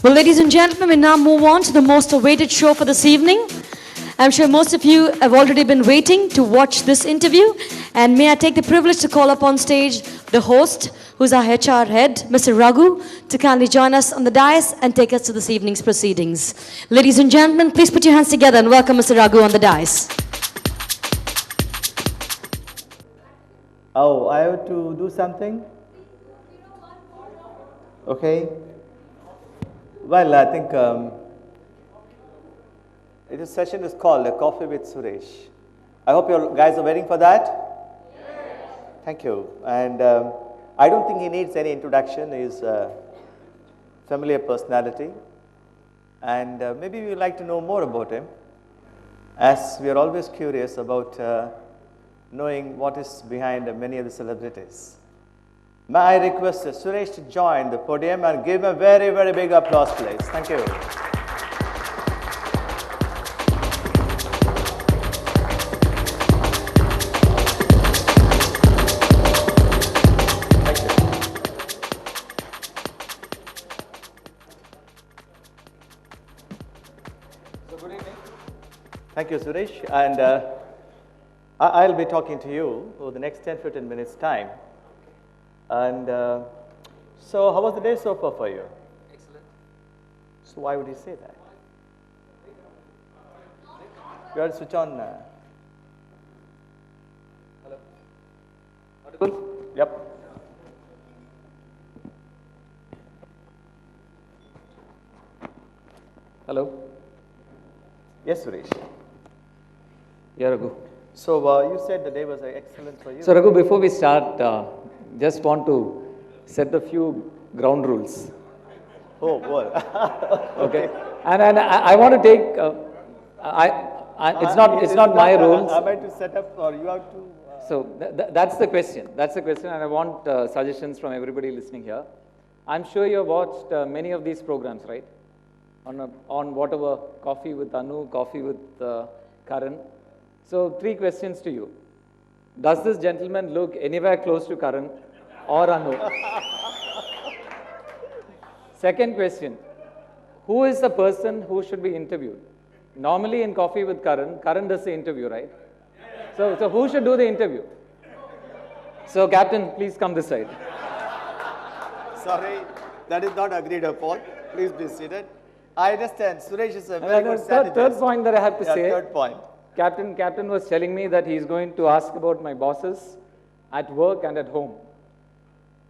Well, ladies and gentlemen, we now move on to the most awaited show for this evening. I'm sure most of you have already been waiting to watch this interview. And may I take the privilege to call up on stage the host, who's our HR head, Mr. Raghu, to kindly join us on the dais and take us to this evening's proceedings. Ladies and gentlemen, please put your hands together and welcome Mr. Raghu on the dais. Oh, I have to do something? Okay. Well, I think this session is called Coffee with Suresh. I hope you guys are waiting for that. Yes. Thank you. And I don't think he needs any introduction. He's a familiar personality. And maybe we would like to know more about him, as we are always curious about knowing what is behind many of the celebrities. May I request Suresh to join the podium and give a very, very big applause, please. Thank you. Thank you. So good evening. Thank you, Suresh. And I'll be talking to you over the next 10-15 minutes time. And so how was the day so far for you? Excellent. So why would you say that? You have to switch on. Hello. Audible? Yep. Hello. Yes, Suresh. Yeah, Raghu. So you said the day was excellent for you. So Raghu, before we start, just want to set a few ground rules. Oh, boy. Okay. And I want to take. It's not my rules. Am I to set up, or you have to? So that's the question. That's the question, and I want suggestions from everybody listening here. I'm sure you have watched many of these programs, right? On whatever, Coffee with Anu, Coffee with Karan. So 3 questions to you. Does this gentleman look anywhere close to Karan or Anu? Second question, who is the person who should be interviewed? Normally in Coffee with Karan, Karan does the interview, right? So who should do the interview? So Captain, please come this side. Sorry, that is not agreed upon. Please be seated. I understand. Suresh is a very good strategist. Third point that I have to say. Third point. Captain was telling me that he's going to ask about my bosses at work and at home.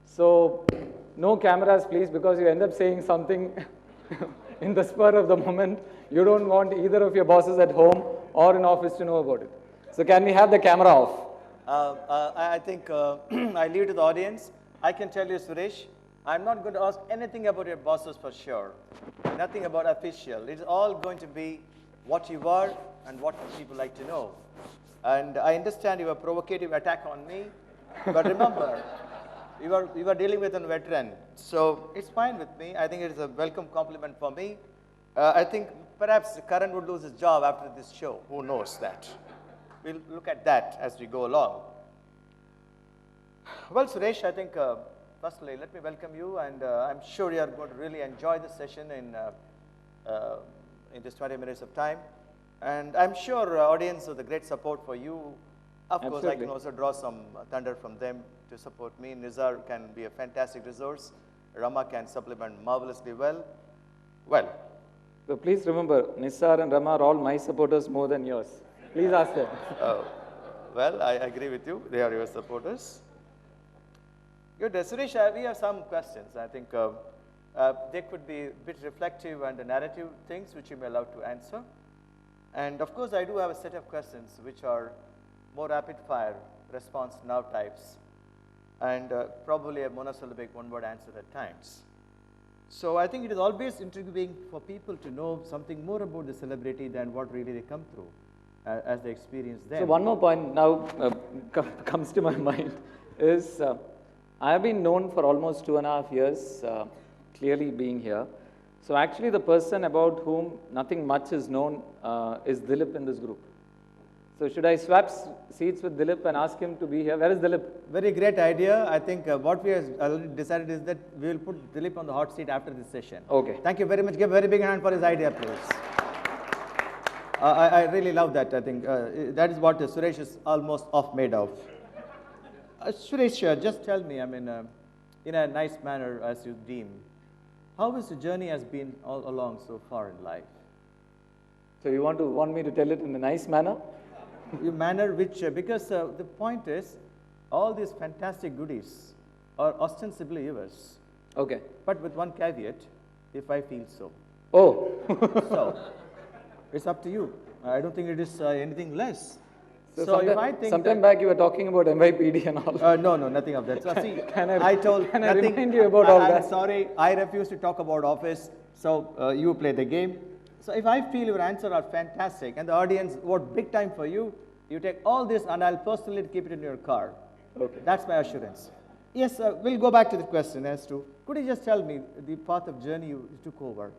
So, no cameras please, because you end up saying something in the spur of the moment. You don't want either of your bosses at home or in office to know about it. So can we have the camera off? I think I leave it to the audience. I can tell you, Suresh, I'm not going to ask anything about your bosses for sure. Nothing about official. It's all going to be what you are and what people like to know. And I understand your provocative attack on me, but remember, you are dealing with a veteran, so it's fine with me. I think it is a welcome compliment for me. I think perhaps Karan would lose his job after this show. Who knows that? We'll look at that as we go along. Well, Suresh, I think firstly, let me welcome you, and I'm sure you are going to really enjoy this session in this 20 minutes of time. And I'm sure audience with a great support for you. Of course, I can also draw some thunder from them to support me. Nizar can be a fantastic resource. Rama can supplement marvelously well. So please remember, Nizar and Rama are all my supporters more than yours. Please ask them. Well, I agree with you. They are your supporters. Good. Suresh, we have some questions. I think they could be a bit reflective and narrative things which you may allow to answer. And of course, I do have a set of questions which are more rapid fire response now types, and probably a monosyllabic one-word answer at times. So I think it is always intriguing for people to know something more about the celebrity than what really they come through as they experience them. So one more point now comes to my mind is I have been known for almost 2.5 years, clearly being here. So actually the person about whom nothing much is known is Dilip in this group. So should I swap seats with Dilip and ask him to be here? Where is Dilip? Very great idea. I think what we have already decided is that we will put Dilip on the hot seat after this session. Okay. Thank you very much. Give a very big hand for his idea, please. I really love that. I think that is what Suresh is almost off made of. Suresh, just tell me, I mean, in a nice manner as you deem, how has the journey has been all along so far in life? So you want me to tell it in a nice manner? Your manner which, because the point is, all these fantastic goodies are ostensibly yours. Okay. But with one caveat, if I feel so. Oh. So, it's up to you. I don't think it is anything less. So if I think sometime back you were talking about MYPD and all. no, nothing of that. So see, Can I nothing. remind you about all I'm that? sorry, I refuse to talk about office. So you play the game. So if I feel your answers are fantastic and the audience vote big time for you, you take all this and I'll personally keep it in your car. Okay. That's my assurance. Yes, we'll go back to the question as to, could you just tell me the path of journey you took over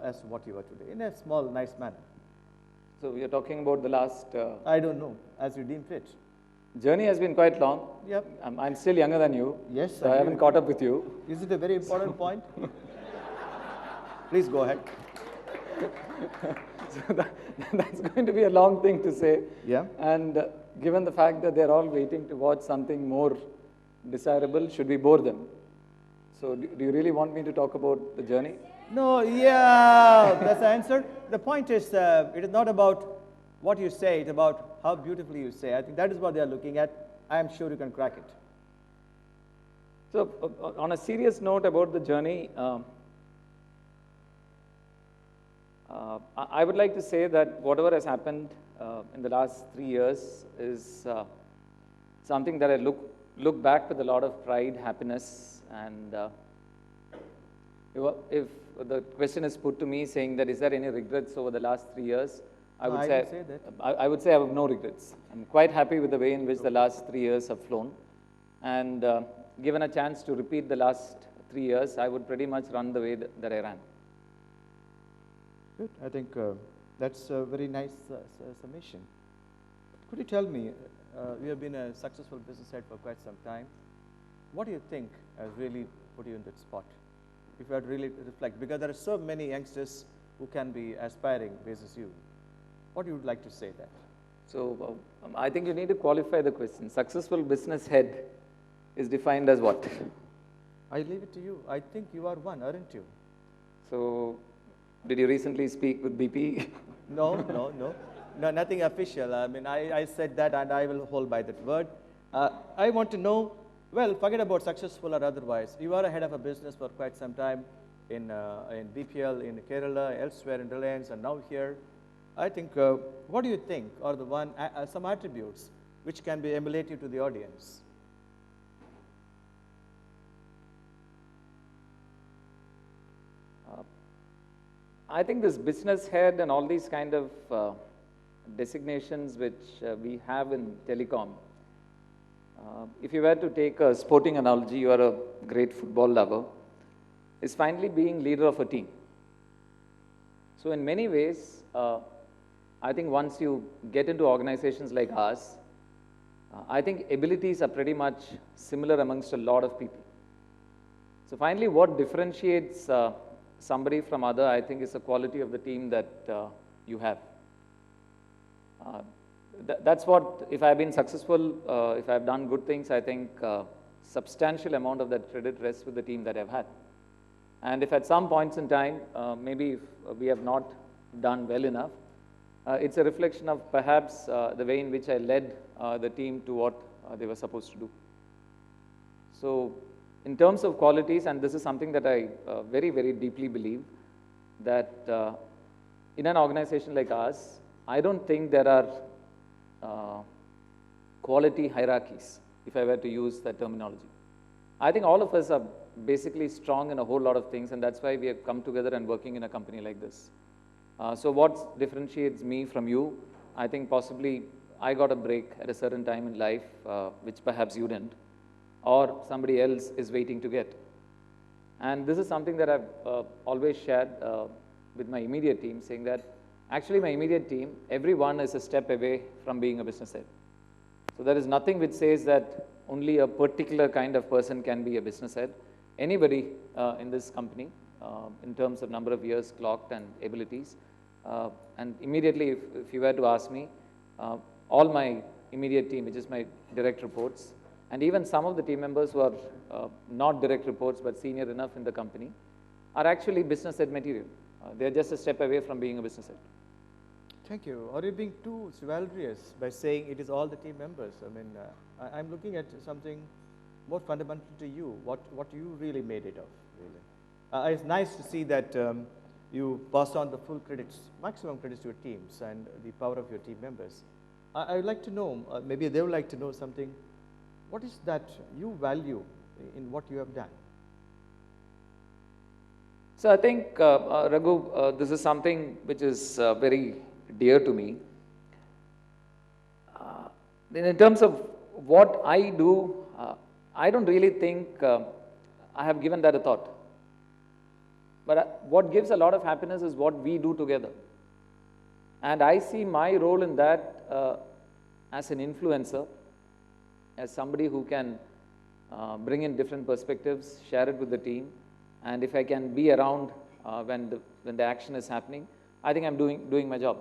as to what you are today, in a small, nice manner? So we are talking about the last... I don't know, as you deem fit. journey has been quite long. Yep. I'm still younger than you. Yes, So I haven't caught up with you. Is it a very important point? Please go ahead. So that's going to be a long thing to say. Yeah. And given the fact that they're all waiting to watch something more desirable, should we bore them? So do you really want me to talk about the journey? No, yeah, that's the answer. The point is, it is not about what you say, it's about how beautifully you say. I think that is what they are looking at. I am sure you can crack it. So on a serious note about the journey, I would like to say that whatever has happened in the last 3 years is something that I look back with a lot of pride, happiness, and if the question is put to me saying that is there any regrets over the last 3 years, I would say, didn't say that. I would say I have no regrets. I'm quite happy with the way in which the last 3 years have flown, and given a chance to repeat the last 3 years, I would pretty much run the way that I ran. Good. I think that's a very nice summation. Could you tell me, you have been a successful business head for quite some time. What do you think has really put you in that spot? If you had to really reflect, because there are so many youngsters who can be aspiring basis you. What you would like to say that? So I think you need to qualify the question. Successful business head is defined as what? I leave it to you. I think you are one, aren't you? So did you recently speak with BP? No, nothing official. I mean, I said that and I will hold by that word. I want to know, well, forget about successful or otherwise. You are a head of a business for quite some time in BPL, in Kerala, elsewhere in Reliance, and now here. I think, what do you think are the some attributes which can be emulative to the audience? I think this business head and all these kind of designations which we have in telecom, if you were to take a sporting analogy, you are a great football lover, is finally being leader of a team. So in many ways, I think once you get into organizations like ours, I think abilities are pretty much similar amongst a lot of people. So finally, what differentiates somebody from other, I think, is the quality of the team that you have. That's what, if I've been successful, if I've done good things, I think substantial amount of that credit rests with the team that I've had. And if at some points in time, maybe if we have not done well enough, it's a reflection of perhaps the way in which I led the team to what they were supposed to do. So in terms of qualities, and this is something that I very, very deeply believe, that in an organization like ours, I don't think there are quality hierarchies, if I were to use that terminology. I think all of us are basically strong in a whole lot of things, and that's why we have come together and working in a company like this. So what differentiates me from you, I think possibly I got a break at a certain time in life, which perhaps you didn't, or somebody else is waiting to get. And this is something that I've always shared with my immediate team, saying that actually my immediate team, everyone is a step away from being a business head. So there is nothing which says that only a particular kind of person can be a business head. Anybody in this company, in terms of number of years clocked and abilities, and immediately if you were to ask me, all my immediate team, which is my direct reports, and even some of the team members who are not direct reports but senior enough in the company, are actually business head material. They're just a step away from being a business head. Thank you. Are you being too chivalrous by saying it is all the team members? I mean, I'm looking at something more fundamental to you, what you really made it of, really. It's nice to see that you pass on the full credits, maximum credits to your teams and the power of your team members. I would like to know, maybe they would like to know something, what is that you value in what you have done? So I think, Raghu, this is something which is very dear to me. In terms of what I do, I don't really think I have given that a thought. But what gives a lot of happiness is what we do together. And I see my role in that as an influencer, as somebody who can bring in different perspectives, share it with the team, and if I can be around when the action is happening, I think I'm doing my job.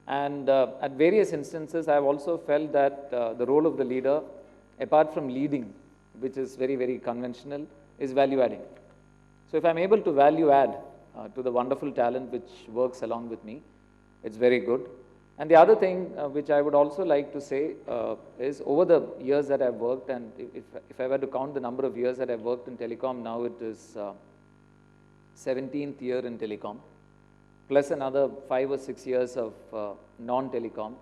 And at various instances, I have also felt that the role of the leader, apart from leading, which is very, very conventional, is value adding. So if I'm able to value add to the wonderful talent which works along with me, it's very good. And the other thing which I would also like to say is over the years that I've worked, and if I were to count the number of years that I've worked in telecom, now it is 17th year in telecom, plus another 5 or 6 years of non-telecom,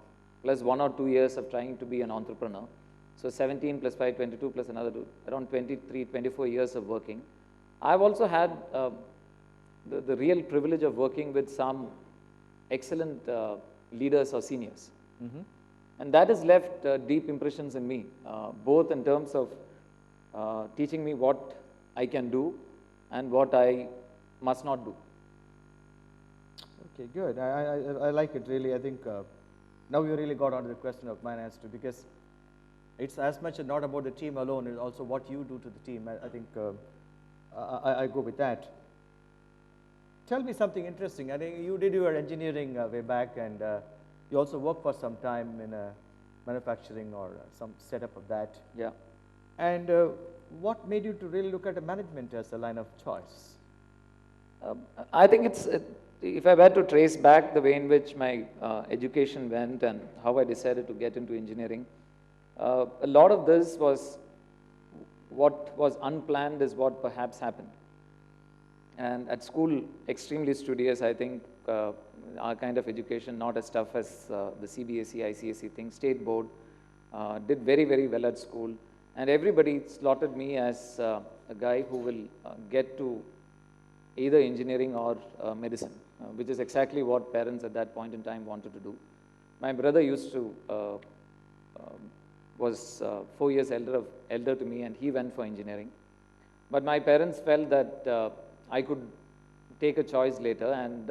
plus 1 or 2 years of trying to be an entrepreneur. So 17 plus 5, 22 plus another 2, around 23, 24 years of working. I've also had the real privilege of working with some excellent leaders or seniors. Mm-hmm. And that has left deep impressions in me, both in terms of teaching me what I can do and what I must not do. Okay, good. I like it really. I think now you really got onto the question of mine as to, because it's as much not about the team alone, it's also what you do to the team. I think I go with that. Tell me something interesting. I think you did your engineering way back, and you also worked for some time in manufacturing or some setup of that. Yeah. And what made you to really look at management as a line of choice? I think it's, if I were to trace back the way in which my education went and how I decided to get into engineering, a lot of this was what was unplanned is what perhaps happened. And at school, extremely studious, I think, our kind of education, not as tough as the CBSE, ICSE thing, state board, did very, very well at school. And everybody slotted me as a guy who will get to either engineering or medicine, which is exactly what parents at that point in time wanted to do. My brother used to, was 4 years elder to me, and he went for engineering. But my parents felt that I could take a choice later, and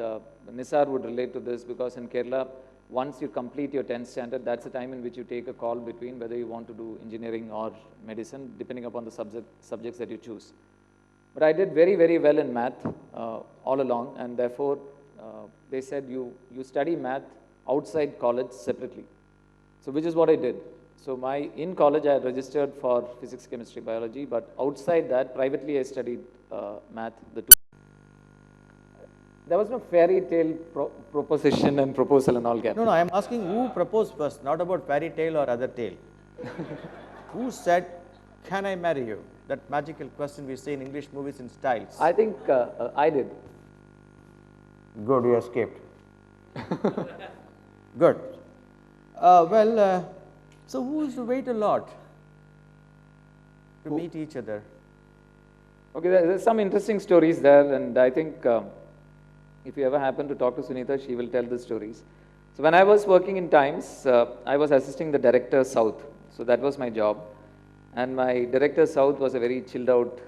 Nisar would relate to this, because in Kerala, once you complete your 10th standard, that's the time in which you take a call between whether you want to do engineering or medicine, depending upon the subjects that you choose. But I did very, very well in math all along, and therefore they said you study math outside college separately. So which is what I did. So in college I had registered for physics, chemistry, biology, but outside that, privately I studied math, the two. There was no fairy tale proposition and proposal and all that. No, I am asking who proposed first, not about fairy tale or other tale. Who said, "Can I marry you?" That magical question we say in English movies in styles. I think I did. Good, you escaped. Good. So who used to wait a lot to meet each other? Okay, there's some interesting stories there, and I think if you ever happen to talk to Sunita, she will tell the stories. So when I was working in Times, I was assisting the director South. So that was my job. And my director South was a very chilled out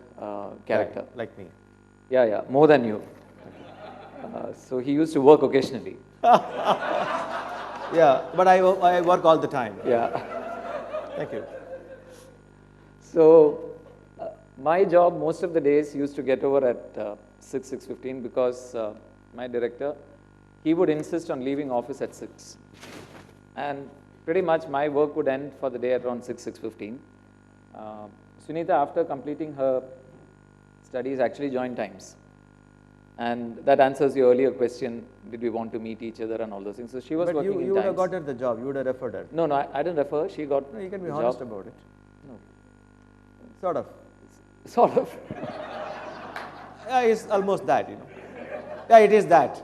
character. Like me. Yeah, more than you. So he used to work occasionally. Yeah, but I work all the time. Yeah. Thank you. So my job most of the days used to get over at 6:15 because my director, he would insist on leaving office at 6. And pretty much my work would end for the day at around 6:15. Sunita, after completing her studies, actually joined Times. And that answers your earlier question, did we want to meet each other and all those things. So she was But working in you would have Times. got her the job. You would have referred her. No, I didn't refer. She got No, you can be the honest job. about it. No. Sort of. Sort of. Yeah, it's almost that, you know. Yeah, it is that.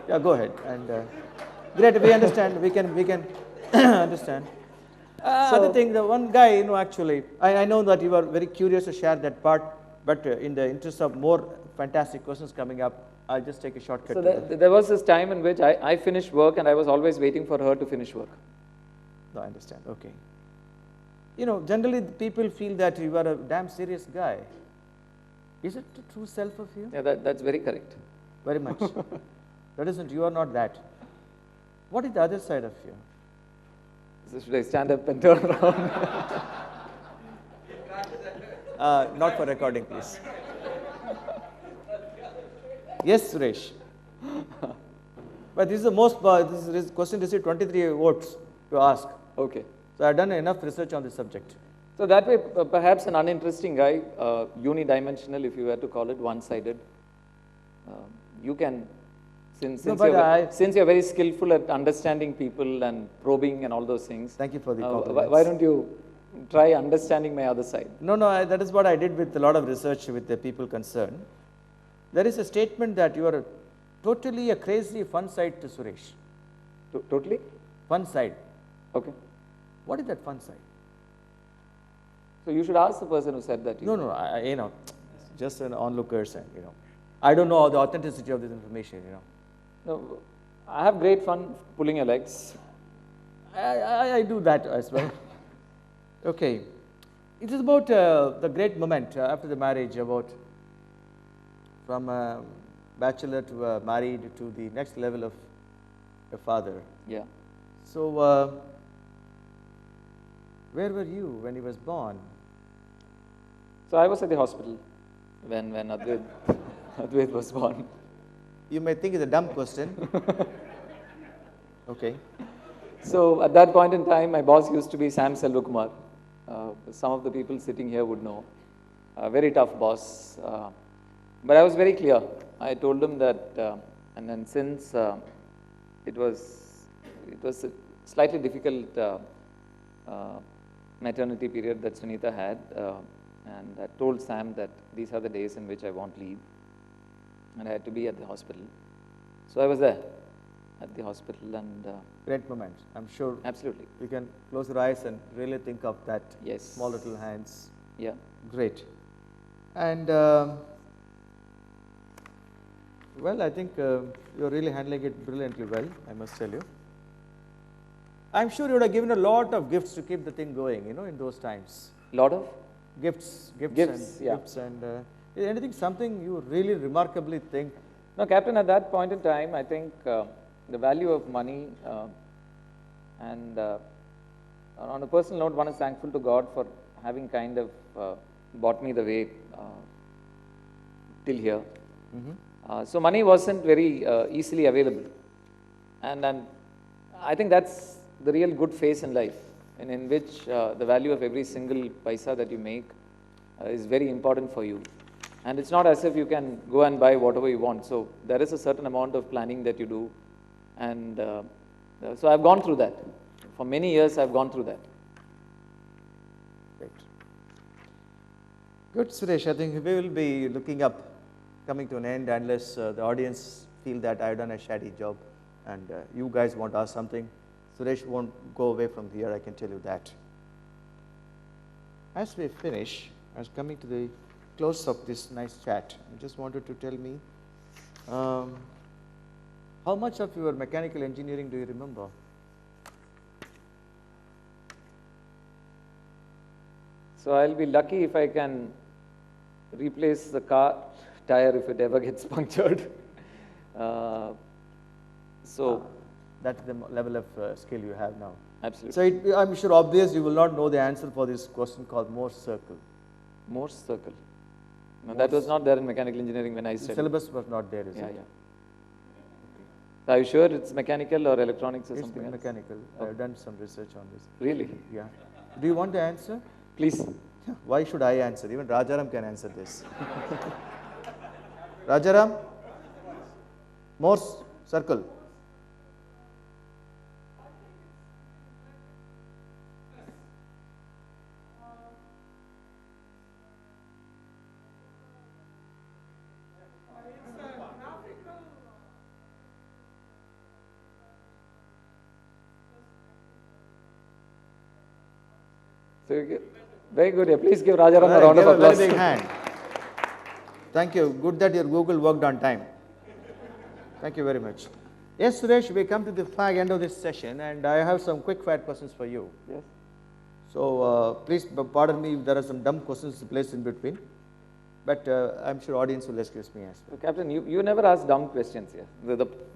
Yeah, go ahead. And great, we understand. We can understand. Other thing, the one guy, you know, actually, I know that you are very curious to share that part, but in the interest of more fantastic questions coming up, I'll just take a shortcut. So to that. there was this time in which I finished work and I was always waiting for her to finish work. No, I understand. Okay. You know, generally the people feel that you are a damn serious guy. Is it the true self of you? Yeah, that's very correct. Very much. That isn't, you are not that. What is the other side of you? So should I stand up and turn around? Not for recording, please. Yes, Suresh. But this is the most, this question received 23 votes to ask. Okay. So I've done enough research on this subject. So that way, perhaps an uninteresting guy, unidimensional, if you were to call it, one-sided. You can, since you're very skillful at understanding people and probing and all those things. Thank you for the compliments. Why don't you try understanding my other side? No, that is what I did with a lot of research with the people concerned. There is a statement that you are totally a crazy fun side to Suresh. Totally? Fun side. Okay. What is that fun side? So you should ask the person who said that. No, you know, just an onlookers and, you know, I don't know the authenticity of this information, you know. No, I have great fun pulling your legs. I do that as well. Okay. It is about the great moment after the marriage, about from a bachelor to a married to the next level of a father. Yeah. So, where were you when he was born? So I was at the hospital when Advait was born. You may think it's a dumb question. Okay. So at that point in time, my boss used to be Sam Selvakumar. Some of the people sitting here would know. A very tough boss. But I was very clear. I told him that, and then since it was a slightly difficult maternity period that Sunita had, and I told Sam that these are the days in which I won't leave, and I had to be at the hospital. So I was there at the hospital, and Great moment. I'm sure absolutely, you can close your eyes and really think of that. yes, Small little hands. yeah. Great. And well, I think you're really handling it brilliantly well, I must tell you. I'm sure you would have given a lot of gifts to keep the thing going, you know, in those times. Lot of Gifts, Gifts, yeah. gifts, and is anything, something you really remarkably think? No, Captain, at that point in time, I think the value of money and on a personal note, one is thankful to God for having kind of brought me the way till here. So money wasn't very easily available, and I think that's the real good phase in life, and in which the value of every single paisa that you make is very important for you. And it's not as if you can go and buy whatever you want. So there is a certain amount of planning that you do. And so I've gone through that. For many years, I've gone through that. Great. Good, Suresh. I think we will be looking up, coming to an end, unless the audience feel that I've done a shady job and you guys want to ask something. Suresh won't go away from here, I can tell you that. As we finish, as coming to the close of this nice chat, I just wanted to tell me, how much of your mechanical engineering do you remember? So I'll be lucky if I can replace the car tire if it ever gets punctured. So, That's the level of skill you have now. absolutely. So I'm sure obvious you will not know the answer for this question called Morse circle. Morse circle. No, that was not there in mechanical engineering when I The studied. syllabus was not there, is Yeah, it? yeah. Are you sure it's mechanical or electronics or It's something else? mechanical. I've done some research on this. Really? Yeah. Do you want the answer? Please. Why should I answer? Even Rajaram can answer this. Rajaram? Morse circle. So, very good. Yeah. Please give Rajaram a Well, round give of a very applause. big hand. Thank you. Good that your Google worked on time. Thank you very much. Yes, Suresh, we come to the end of this session, and I have some quick fire questions for you. Yes. So please pardon me if there are some dumb questions placed in between, but I'm sure audience will excuse me as well. So, Captain, you never ask dumb questions here.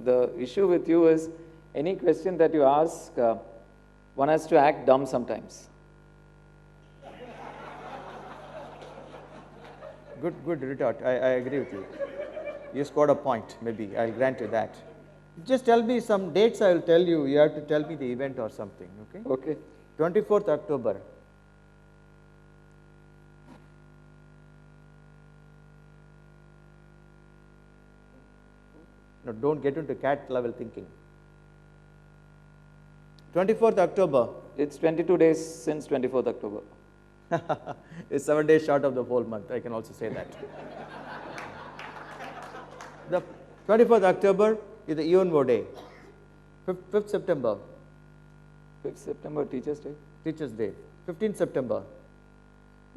The issue with you is any question that you ask, one has to act dumb sometimes. Good retort. I agree with you. You scored a point, maybe. I'll grant you that. Just tell me some dates, I'll tell you. You have to tell me the event or something, okay? Okay. 24th October. No, don't get into cat level thinking. 24th October. It's 22 days since 24th October. It's 7 days short of the whole month. I can also say that. The 24th October is the UNO Day. 5th September, 5th September, Teachers' Day. Teachers' Day. 15th September.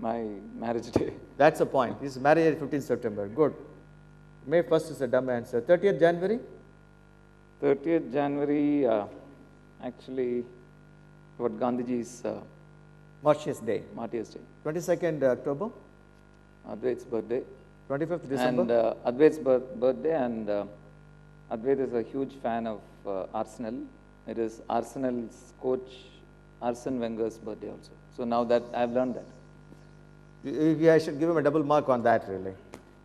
My marriage day. That's the point. This is marriage at 15th September. Good. May 1st is a dumb answer. 30th January. 30th January, actually, what Gandhiji's Martyrs' Day. Martyrs' Day. 22nd October. Advait's birthday. 25th December. And Advait's birthday, and Advait is a huge fan of Arsenal. It is Arsenal's coach Arsene Wenger's birthday also. So now that I've learned that. I should give him a double mark on that, really.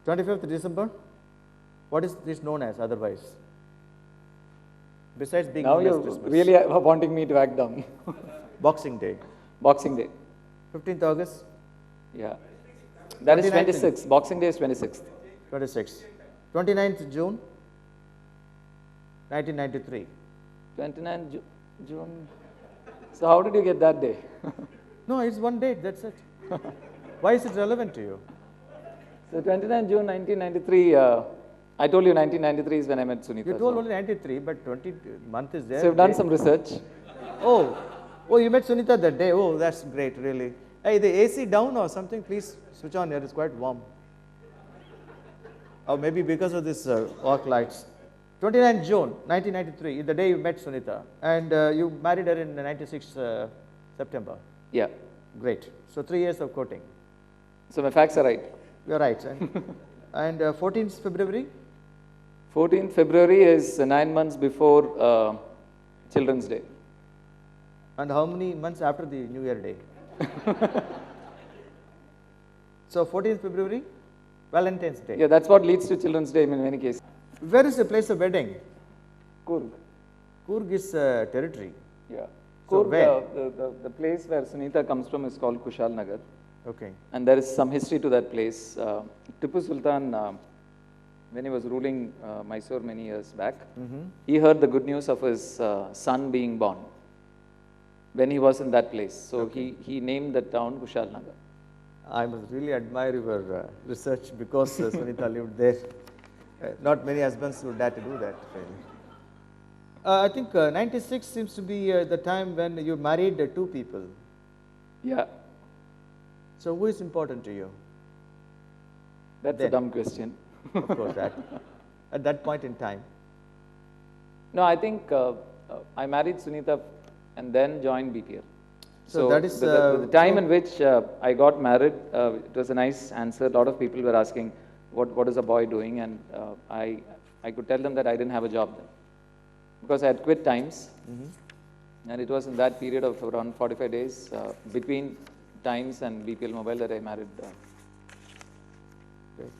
25th December. What is this known as otherwise? Besides being Now known as you're Christmas. really wanting me to act dumb. Boxing Day. Boxing Day. 15th August. Yeah. That is 29th. 26th. Boxing Day is 26th. 26. 29th June. 1993. 29th June. So how did you get that day? No, it's one date, that's it. Why is it relevant to you? So 29th June 1993, I told you 1993 is when I met Sunita. You told so only 93, but 20 month is there. so you've done Date. some research. Oh, you met Sunita that day. Oh, that's great, really. Hey, the AC down or something, please switch on here. It's quite warm. Or maybe because of this arc lights. 29th June 1993 is the day you met Sunita, and you married her in 96 September. Yeah. Great. So 3 years of courting. So my facts are right. You're right. And 14th February. 14th February is 9 months before Children's Day. And how many months after the New Year Day? So 14th February, Valentine's Day. Yeah, that's what leads to Children's Day in many cases. Where is the place of wedding? Coorg. Coorg is territory. Yeah. So Coorg, where? the place where Sunita comes from is called Kushal Nagar. Okay. And there is some history to that place. Tipu Sultan, when he was ruling Mysore many years back, he heard the good news of his son being born when he was in that place. So he named the town Kushal Nagar. I must really admire your research because Sunita lived there. Not many husbands would dare to do that. Really. I think 96 seems to be the time when you married two people. Yeah, So who is important to you? that's a Then. dumb question. Of course, that at that point in time. No, I think I married Sunita and then joined BPL. So that is, the time in which I got married, it was a nice answer. A lot of people were asking, what is a boy doing, and I could tell them that I didn't have a job then, because I had quit Times, and it was in that period of around 45 days between Times and BPL Mobile that I married. Great.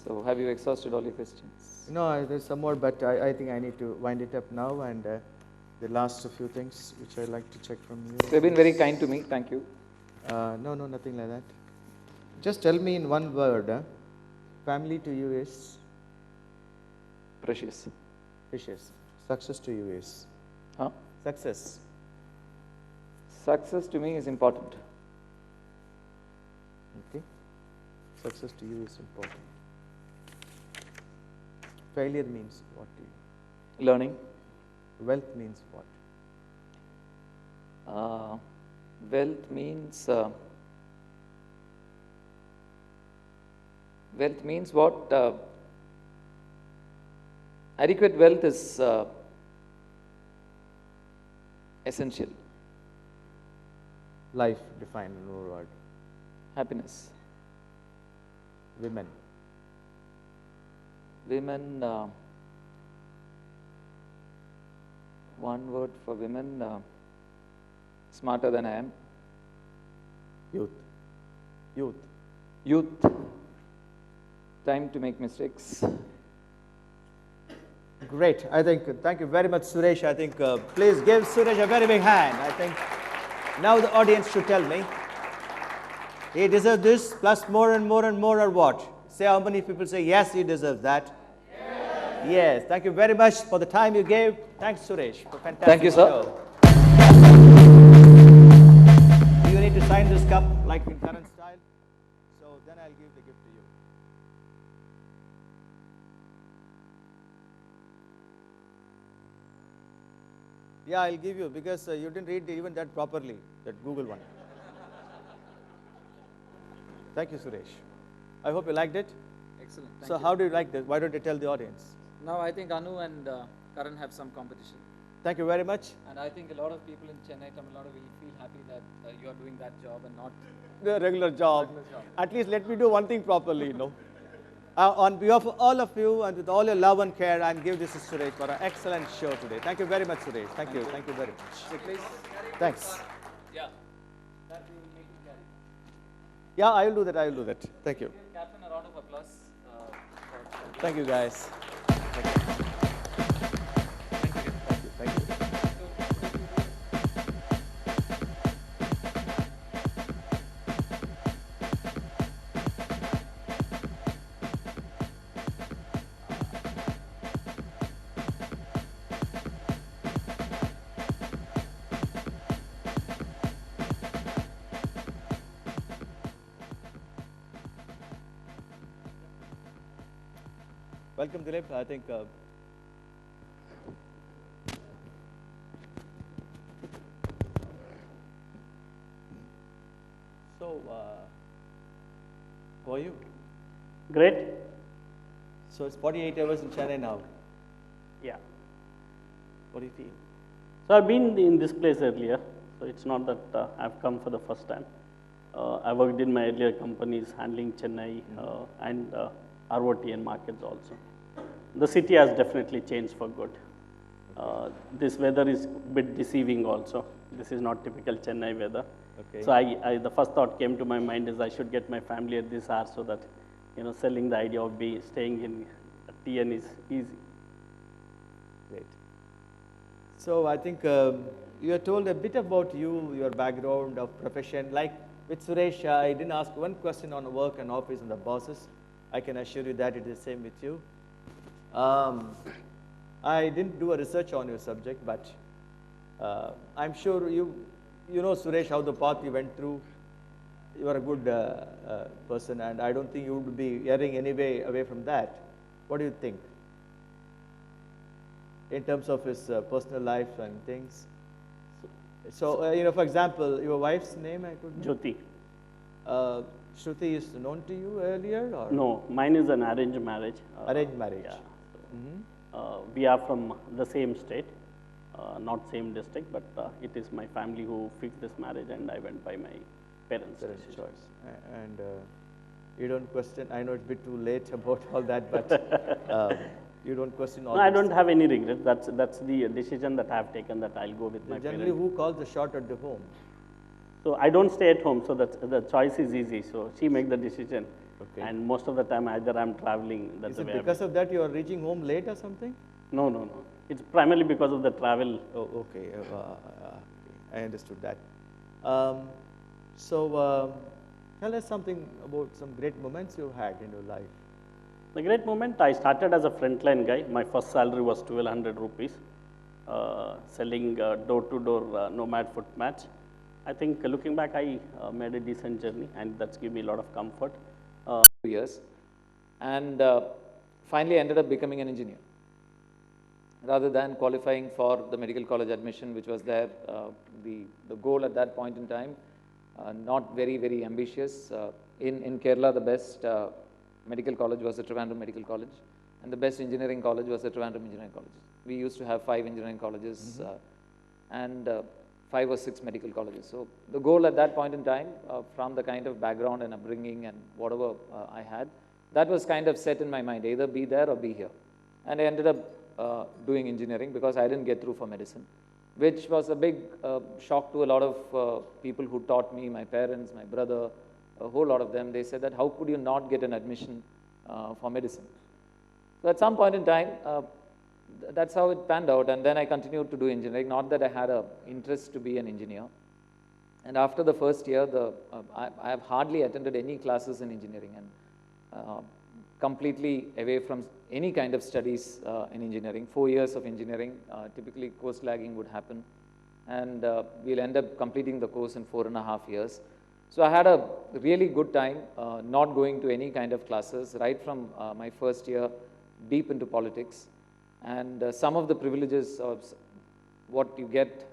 So have you exhausted all your questions? No, there's some more, but I think I need to wind it up now. And the last few things which I'd like to check from you. You've been very kind to me. Thank you. No, nothing like that. Just tell me in one word. Family to you is Precious. precious. Success to you is Huh? success. Success to me is important. Okay. Success to you is important. Failure means what to you? Learning. Wealth means what? Wealth means what? Adequate wealth is essential. Life defined in one word. Happiness. Women. Women, one word for women, smarter than I am. Youth. Youth. Youth, time to make mistakes. Great. I think, thank you very much, Suresh. I think, please give Suresh a very big hand. I think now the audience should tell me. He deserves this plus more and more and more, or what? Say how many people say, yes, he deserves that. Yes. Thank you very much for the time you gave. Thanks, Suresh, for fantastic Thank you, sir. show. You need to sign this cup like in current style. So then I'll give the gift to you. Yeah, I'll give you because you didn't read even that properly, that Google one. Thank you, Suresh. I hope you liked it. Excellent. So how do you like this? Why don't you tell the audience? Now I think Anu and Karan have some competition. Thank you very much. And I think a lot of people in Chennai, Tamil Nadu will feel happy that you are doing that job and not The regular job. At least let me do one thing properly, on behalf of all of you and with all your love and care, I'm giving this to Suresh for an excellent show today. Thank you very much, Suresh. Thank you. Thank you very much. So please. Thanks. Yeah. That we will make you carry. Yeah, I will do that. I will do that. Thank you. Give Captain a round of applause. Thank you, guys. Thank you. Thank you. Welcome, Dilip. I think so. How are you? Great. So it's 48 hours in Chennai now. Yeah. What do you feel? So I've been in this place earlier, so it's not that I've come for the first time. I worked in my earlier companies handling Chennai and ROTN markets also. The city has definitely changed for good. This weather is a bit deceiving also. This is not typical Chennai weather. Okay. So the first thought came to my mind is I should get my family at this hour so that, selling the idea of staying in TN is easy. Great. So I think you have told a bit about you, your background of profession. Like with Suresh, I didn't ask one question on work and office and the bosses. I can assure you that it is the same with you. I didn't do a research on your subject, but I'm sure you know, Suresh, how the path you went through. You are a good person, and I don't think you would be erring anyway away from that. What do you think? In terms of his personal life and things. So, for example, your wife's name, I could know? Jyoti. Shruti is known to you earlier? Or? No, mine is an arranged marriage. Arranged marriage. Yeah. We are from the same state, not same district, but it is my family who fixed this marriage, and I went by my parents' Parents' decision. choice. And You don't question, I know it's a bit too late about all that, but you don't question all No, I these don't have any regret. That's the decision that I have taken, that I'll go with my Generally, parents. who calls the shot at the home? So I don't stay at home, so the choice is easy. So she make the decision, Okay. and most of the time either I'm traveling. That's Is the it way. because of that you are reaching home late or something? No, no, no. It's primarily because of the travel. Oh, okay. I understood that. Um, so, tell us something about some great moments you had in your life. The great moment, I started as a frontline guy. My first salary was 1200 rupees, selling door-to-door nomad foot match. I think looking back, I made a decent journey, and that's given me a lot of comfort. 2 years, and finally ended up becoming an engineer. Rather than qualifying for the medical college admission, which was there, the goal at that point in time, not very, very ambitious. In Kerala, the best medical college was the Trivandrum Medical College, and the best engineering college was the Trivandrum Engineering College. We used to have 5 engineering colleges and 5 or 6 medical colleges. So the goal at that point in time, from the kind of background and upbringing and whatever I had, that was kind of set in my mind, either be there or be here. And I ended up doing engineering because I didn't get through for medicine, which was a big shock to a lot of people who taught me, my parents, my brother, a whole lot of them. They said that how could you not get an admission for medicine? So at some point in time, that's how it panned out, and then I continued to do engineering, not that I had an interest to be an engineer. And after the first year, I have hardly attended any classes in engineering, and completely away from any kind of studies in engineering. 4 years of engineering, typically course lagging would happen, and we'll end up completing the course in 4.5 years. So I had a really good time not going to any kind of classes, right from my first year deep into politics. And some of the privileges of what you get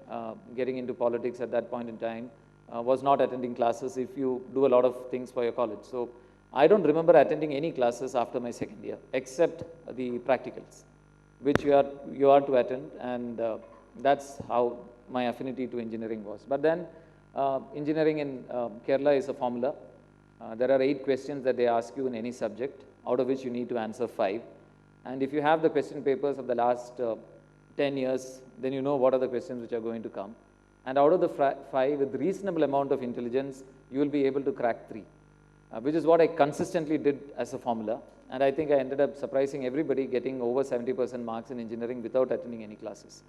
getting into politics at that point in time was not attending classes if you do a lot of things for your college. So I don't remember attending any classes after my second year, except the practicals, which you are to attend, and that's how my affinity to engineering was. But then engineering in Kerala is a formula. There are 8 questions that they ask you in any subject, out of which you need to answer 5. And if you have the question papers of the last 10 years, then you know what are the questions which are going to come. And out of the 5, with reasonable amount of intelligence, you will be able to crack 3, which is what I consistently did as a formula. And I think I ended up surprising everybody, getting over 70% marks in engineering without attending any classes.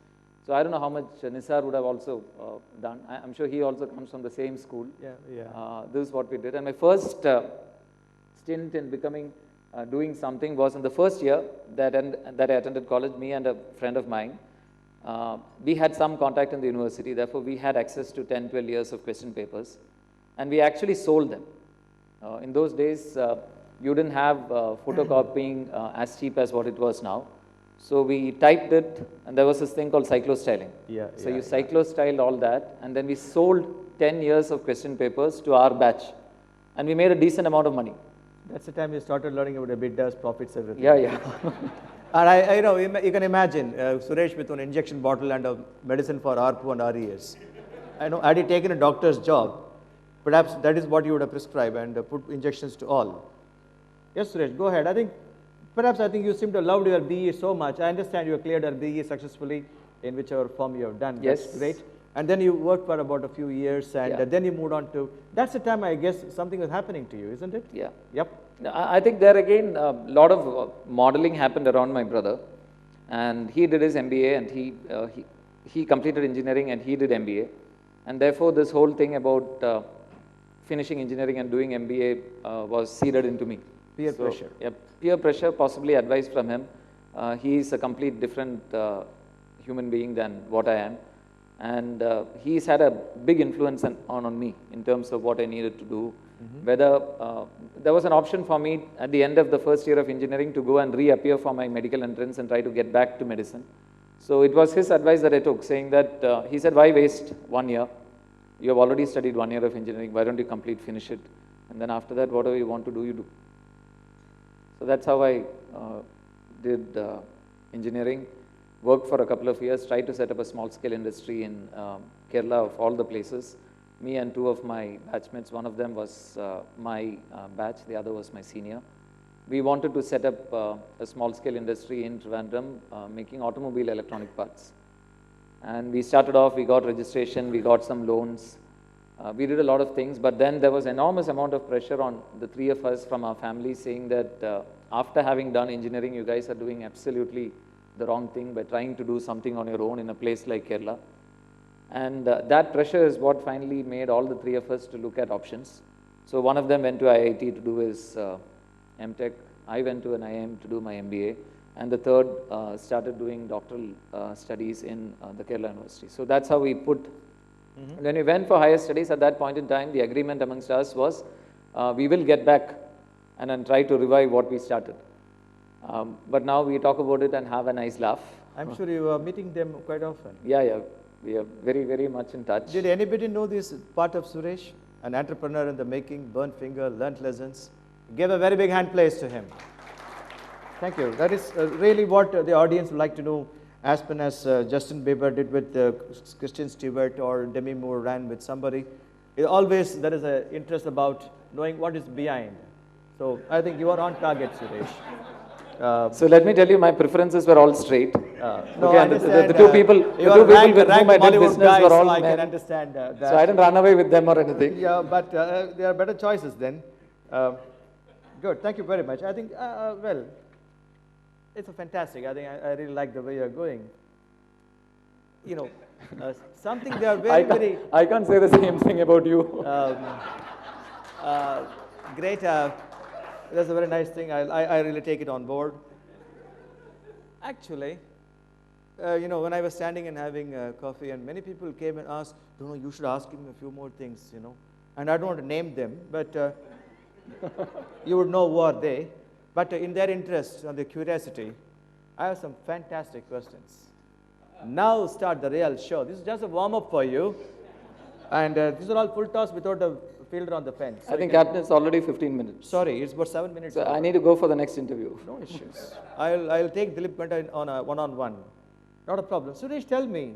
So I don't know how much Nisar would have also done. I'm sure he also comes from the same school. This is what we did. And my first stint in becoming doing something was in the first year that I attended college. Me and a friend of mine, we had some contact in the university, therefore we had access to 10, 12 years of question papers, and we actually sold them. In those days, you didn't have photocopying as cheap as what it was now. So we typed it, and there was this thing called cyclostyling. So you cyclostyled all that, and then we sold 10 years of question papers to our batch, and we made a decent amount of money. That's the time you started learning about EBITDAs, profits, everything. Yeah. And I know, you can imagine Suresh with an injection bottle and a medicine for ARPU and RES. I know, had he taken a doctor's job, perhaps that is what you would have prescribed and put injections to all. Yes, Suresh, go ahead. I think you seem to have loved your BE so much. I understand you have cleared your BE successfully in whichever form you have done. Yes. That's great. And then you worked for about a few years, and then you moved on to, that's the time I guess something was happening to you, isn't it? Yeah. Yep. I think there again, a lot of modeling happened around my brother, and he did his MBA, and he completed engineering, and he did MBA. And therefore, this whole thing about finishing engineering and doing MBA was seeded into me. Peer pressure. Yeah, peer pressure, possibly advice from him. He is a complete different human being than what I am. And he's had a big influence on me in terms of what I needed to do. Whether there was an option for me at the end of the first year of engineering to go and reappear for my medical entrance and try to get back to medicine. So it was his advice that I took, saying that, he said, why waste 1 year? You have already studied 1 year of engineering, why don't you finish it? And then after that, whatever you want to do, you do. So that's how I did engineering. Worked for a couple of years, tried to set up a small scale industry in Kerala, of all the places. me and two of my batchmates. One of them was my batch, the other was my senior. We wanted to set up a small-scale industry in Trivandrum making automobile electronic parts. And we started off, we got registration, we got some loans. We did a lot of things, but then there was enormous amount of pressure on the three of us from our family saying that after having done engineering, you guys are doing absolutely the wrong thing by trying to do something on your own in a place like Kerala. And that pressure is what finally made all the three of us to look at options. So one of them went to IIT to do his MTech. I went to an IIM to do my MBA. And the third started doing doctoral studies in the Kerala University. So that's how we put. When we went for higher studies at that point in time, the agreement amongst us was we will get back and then try to revive what we started. But now we talk about it and have a nice laugh. I'm sure you are meeting them quite often. Yeah. We are very, very much in touch. Did anybody know this part of Suresh? An entrepreneur in the making, burnt finger, learnt lessons. Give a very big hand place to him. Thank you. That is really what the audience would like to know, as soon as Justin Bieber did with Kristen Stewart or Demi Moore ran with somebody. Always there is an interest about knowing what is behind. So I think you are on target, Suresh. So let me tell you, my preferences were all straight. No, okay, I and understand, the two people with whom I did business guy, were all so I men. can understand that. So I didn't run away with them or anything. Yeah, but there are better choices then. Good, thank you very much. I think, well, it's a fantastic. I think I really like the way you're going. You know, something they are very. I can't say the same thing about you. Great. That's a very nice thing. I really take it on board. Actually, you know, when I was standing and having coffee, and many people came and asked, you should ask him a few more things, you know. And I don't want to name them, but you would know who are they. But in their interest and their curiosity, I have some fantastic questions. Now start the real show. This is just a warm-up for you. And these are all full toss without a fielder on the fence. So I think Captain, it's already 15 minutes. Sorry, it's about 7 minutes. So I need to go for the next interview. No issues. I'll take Dilip Ganta on a one-on-one. Not a problem. Suresh, tell me.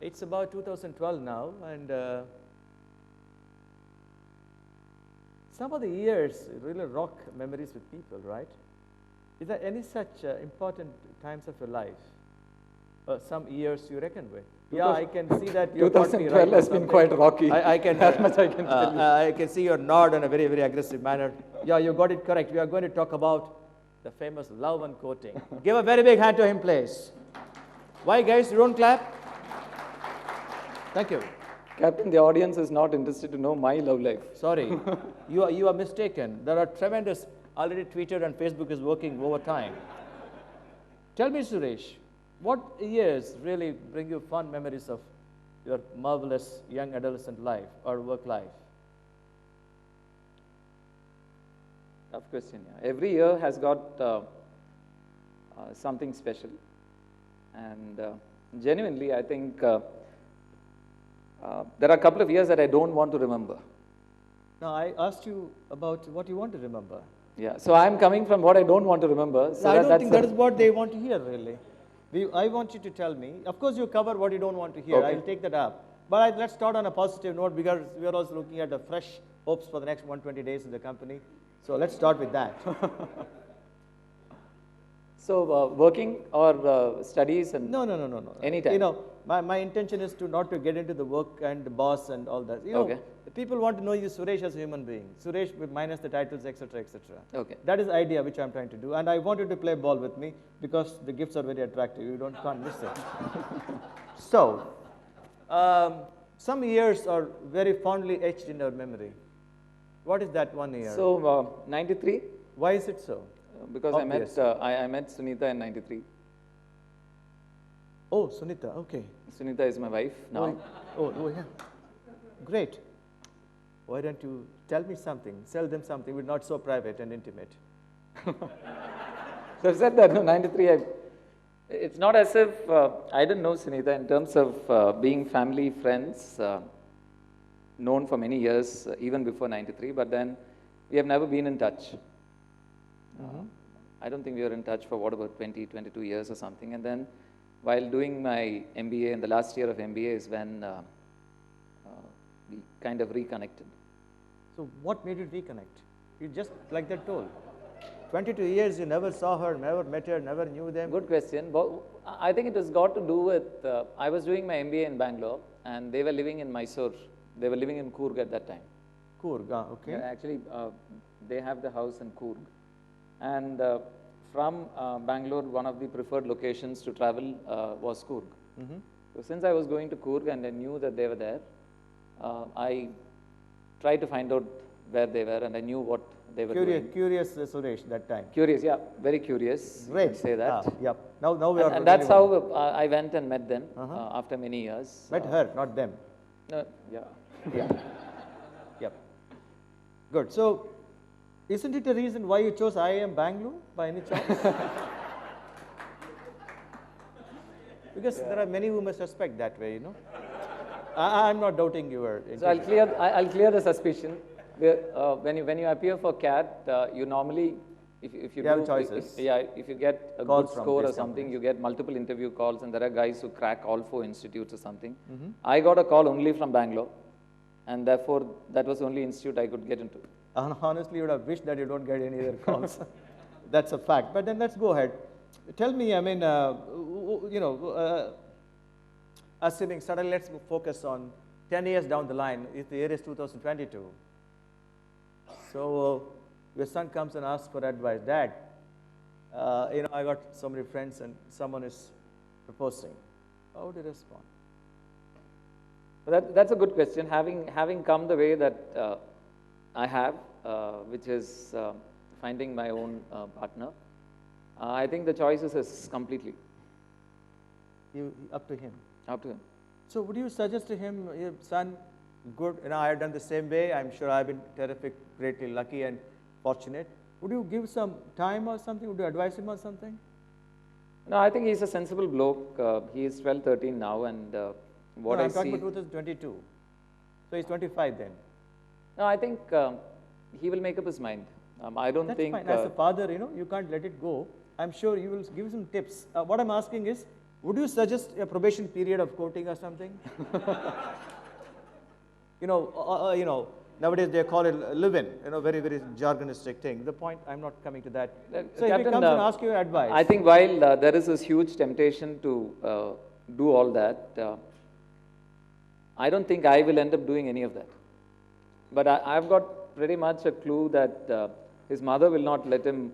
It's about 2012 now, and some of the years really rock memories with people, right? Is there any such important times of your life? Some years you reckon with? Yeah, I can see that you're 2012 has been quite rocky. I can, that much I can tell you. I can see your nod in a very, very aggressive manner. Yeah, you got it correct. We are going to talk about the famous love and courting. Give a very big hand to him, please. Why, guys? You don't clap? Thank you. Captain, the audience is not interested to know my love life. Sorry, you are mistaken. There are tremendous, already Twitter and Facebook is working overtime. Tell me, Suresh, what years really bring you fond memories of your marvelous young adolescent life or work life? Tough question. Yeah. Every year has got something special. And genuinely, I think there are a couple of years that I don't want to remember. Now, I asked you about what you want to remember. Yeah, so I'm coming from what I don't want to remember. So I don't think that is what they want to hear, really. I want you to tell me. Of course, you cover what you don't want to hear. Okay. I'll take that up. But let's start on a positive note because we are also looking at the fresh hopes for the next 120 days in the company. So let's start with that. So working or studies and No. Anytime. You know, my intention is to not to get into the work and the boss and all that. You know, Okay. people want to know you Suresh as a human being. Suresh minus the titles, etc., etc. Okay. That is the idea which I'm trying to do. And I want you to play ball with me because the gifts are very attractive. You can't miss it. So, some years are very fondly etched in our memory. What is that one year? So 93, Why is it so? because Obvious. I met Sunita in 93. Oh, Sunita, okay. Sunita is my wife now. Oh, yeah. Great. Why don't you tell me something, sell them something, but not so private and intimate. So I said that, no, 93, it's not as if I didn't know Sunita in terms of being family, friends, known for many years, even before 93, but then we have never been in touch. I don't think we were in touch for about 20, 22 years or something. And then while doing my MBA, in the last year of MBA is when we kind of reconnected. So what made you reconnect? You just like that told. 22 years you never saw her, never met her, never knew them. Good question. But I think it has got to do with, I was doing my MBA in Bangalore and they were living in Mysore. They were living in Coorg at that time. Coorg, okay. Yeah, actually, they have the house in Coorg. And from Bangalore, one of the preferred locations to travel was Coorg. So since I was going to Coorg and I knew that they were there, I tried to find out where they were and I knew what they were doing. Curious Suresh that time. Curious, yeah, very curious. Great. You can say that. Yep. Now we are. And that's how I went and met them after many years. Met her, not them. Yeah. Yeah. Yep. Good. So, isn't it a reason why you chose IIM Bangalore by any chance? Because there are many who may suspect that way, you know. I'm not doubting your. So I'll clear the suspicion. When you appear for CAT, you normally, if you have do, choices. if you get a Calls good from score or these something, you get multiple interview calls, and there are guys who crack all 4 institutes or something. I got a call only from Bangalore, and therefore that was the only institute I could get into. Honestly, you would have wished that you don't get any other calls. That's a fact. But then let's go ahead. Tell me, I mean, assuming suddenly let's focus on 10 years down the line, if the year is 2022. So your son comes and asks for advice. Dad, I got so many friends and someone is proposing. How would you respond? Well, that's a good question. Having come the way that I have, which is finding my own partner, I think the choice is completely Up to him. up to him. So would you suggest to him, son, good, I have done the same way. I'm sure I've been terrific, greatly lucky and fortunate. Would you give some time or something? Would you advise him or something? No, I think he's a sensible bloke. He is 12, 13 now, and what I'm I talking see. about 2022. So he's 25 then. No, I think he will make up his mind. I don't That's think. fine. As a father, you can't let it go. I'm sure you will give some tips. What I'm asking is, would you suggest a probation period of courting or something? Nowadays they call it live-in, very, very jargonistic thing. The point, I'm not coming to that. So if he Captain, comes and asks you advice. I think while there is this huge temptation to do all that, I don't think I will end up doing any of that. But I've got pretty much a clue that his mother will not let him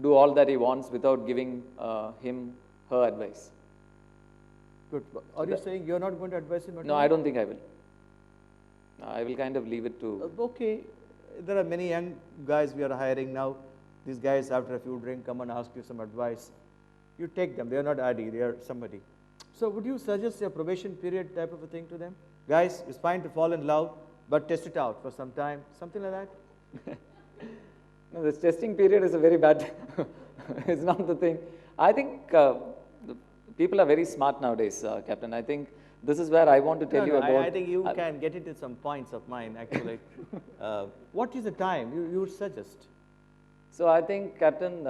do all that he wants without giving her advice. Good. Are you saying you're not going to advise him at No, all? I don't think I will. I will kind of leave it to. Okay. There are many young guys we are hiring now. These guys, after a few drinks, come and ask you some advice. You take them. They are not Adi. They are somebody. So would you suggest a probation period type of a thing to them? Guys, it's fine to fall in love, but test it out for some time. Something like that? No, this testing period is a very bad. It's not the thing. I think people are very smart nowadays, Captain. I think this is where I want to tell you about. I think you can get into some points of mine, actually. What is the time you would suggest? So I think, Captain,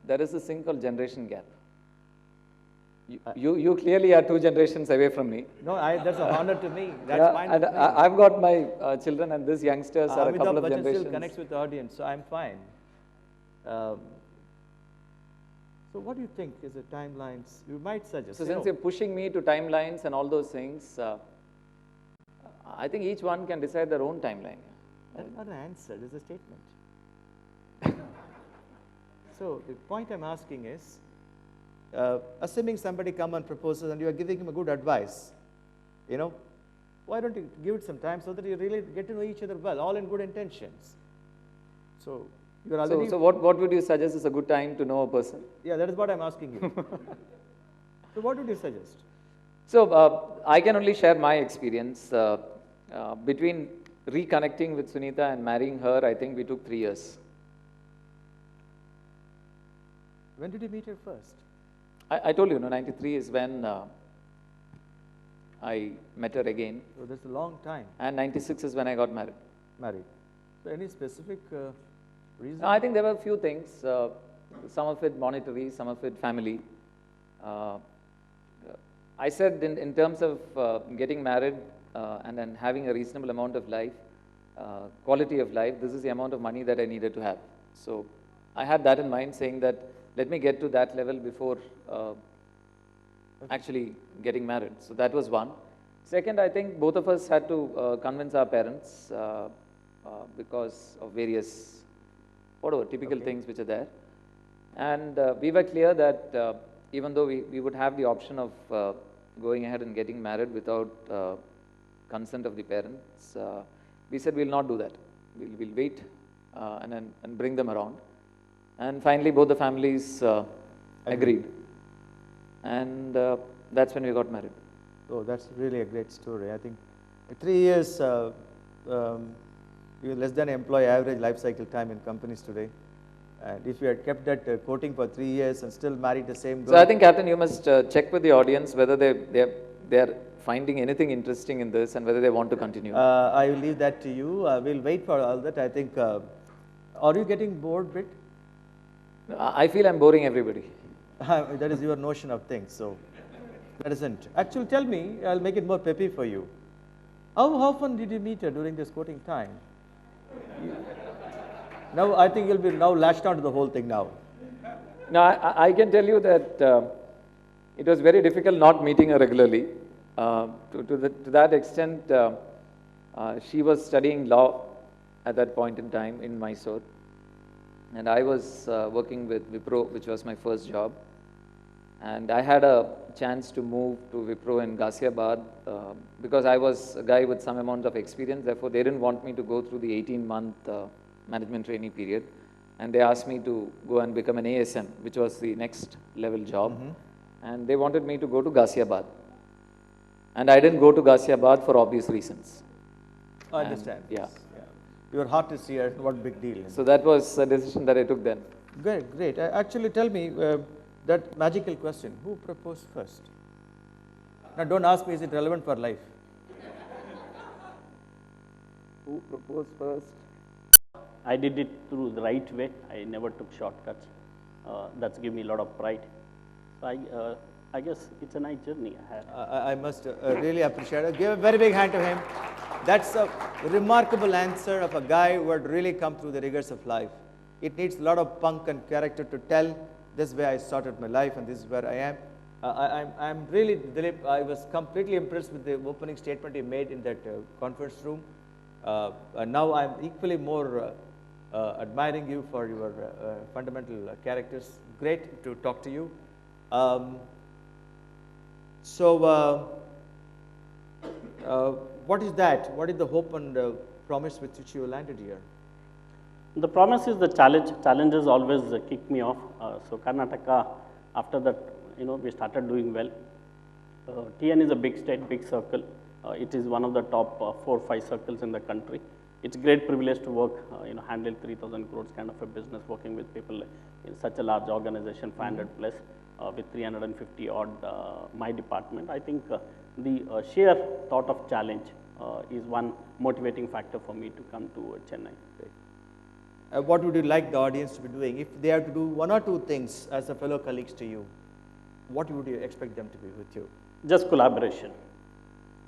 there is this thing called generation gap. You clearly are 2 generations away from me. No, that's an honor to me. That's fine. And I've got my children, and these youngsters are a couple of Amitabh Bachchan generations. still connects with the audience, so I'm fine. So what do you think is the timelines you might suggest? So since you're pushing me to timelines and all those things, I think each one can decide their own timeline. That's not an answer, it's a statement. So the point I'm asking is, assuming somebody come and proposes and you are giving him a good advice, why don't you give it some time so that you really get to know each other well, all in good intentions. So you're already... So what would you suggest is a good time to know a person? Yeah, that is what I'm asking you. So what would you suggest? So I can only share my experience. Between reconnecting with Sunita and marrying her, I think we took 3 years. When did you meet her first? I told you, 93 is when I met her again. So that's a long time. And 96 is when I got married. Married. So any specific reason? I think there were a few things, some of it monetary, some of it family. I said in terms of getting married and then having a reasonable amount of life, quality of life, this is the amount of money that I needed to have. So I had that in mind, saying that let me get to that level before actually getting married. So that was one. Second, I think both of us had to convince our parents because of various, whatever, typical things which are there. And we were clear that even though we would have the option of going ahead and getting married without consent of the parents, we said we'll not do that. We'll wait and bring them around. And finally, both the families agreed. And that's when we got married. Oh, that's really a great story. I think 3 years, you're less than employee average life cycle time in companies today. And if you had kept that coating for 3 years and still married the same girl. So I think, Captain, you must check with the audience whether they're finding anything interesting in this and whether they want to continue. I will leave that to you. We'll wait for all that. I think, are you getting bored, Brit? I feel I'm boring everybody. That is your notion of things. So that isn't. Actually, tell me, I'll make it more peppy for you. How often did you meet her during this courting time? Now, I think you'll be now latched onto the whole thing now. No, I can tell you that it was very difficult not meeting her regularly. To that extent, she was studying law at that point in time in Mysore. And I was working with Wipro, which was my first job. And I had a chance to move to Wipro in Ghaziabad because I was a guy with some amount of experience. Therefore, they didn't want me to go through the 18-month management training period. And they asked me to go and become an ASM, which was the next level job. And they wanted me to go to Ghaziabad. And I didn't go to Ghaziabad for obvious reasons. I understand. Yeah. Your heart is here, what big deal. So that was a decision that I took then. Great, great. Actually, tell me that magical question, who proposed first? Now, don't ask me, is it relevant for life? Who proposed first? I did it through the right way. I never took shortcuts. That's given me a lot of pride. So I guess it's a nice journey I had. I must really appreciate it. Give a very big hand to him. That's a remarkable answer of a guy who had really come through the rigors of life. It needs a lot of punk and character to tell this is where I started my life and this is where I am. I'm really, Dilip, I was completely impressed with the opening statement he made in that conference room. And now I'm equally more admiring you for your fundamental characters. Great to talk to you. What is that? What is the hope and promise with which you landed here? The promise is the challenge. Challenges always kick me off. So Karnataka, after that, we started doing well. TN is a big state, big circle. It is one of the top 4 or 5 circles in the country. It's a great privilege to work, handle 3,000 crores kind of a business, working with people in such a large organization, 500 plus, with 350 odd my department. I think the sheer thought of challenge is one motivating factor for me to come to Chennai. What would you like the audience to be doing? If they have to do 1 or 2 things as a fellow colleagues to you, what would you expect them to be with you? Just collaboration.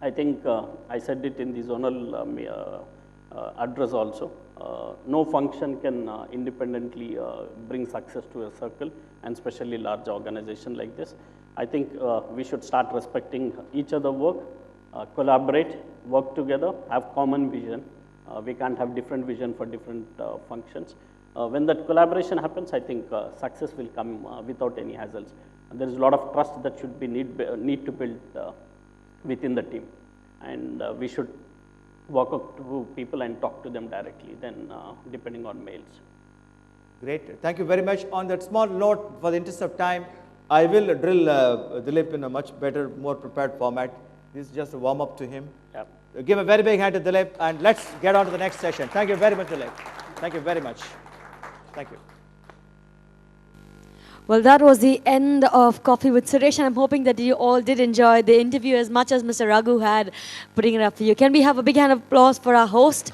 I think I said it in the zonal address also. No function can independently bring success to a circle, and especially large organization like this. I think we should start respecting each other work, collaborate, work together, have common vision. We can't have different vision for different functions. When that collaboration happens, I think success will come without any hassles. And there is a lot of trust that should be need to build within the team. And we should walk up to people and talk to them directly than depending on mails. Great. Thank you very much. On that small note, for the interest of time, I will drill Dilip in a much better, more prepared format. This is just a warm-up to him. Yep. Give a very big hand to Dilip, and let's get on to the next session. Thank you very much, Dilip. Thank you very much. Thank you. Well, that was the end of Coffee with Suresh, and I'm hoping that you all did enjoy the interview as much as Mr. Raghu had putting it up for you. Can we have a big hand of applause for our host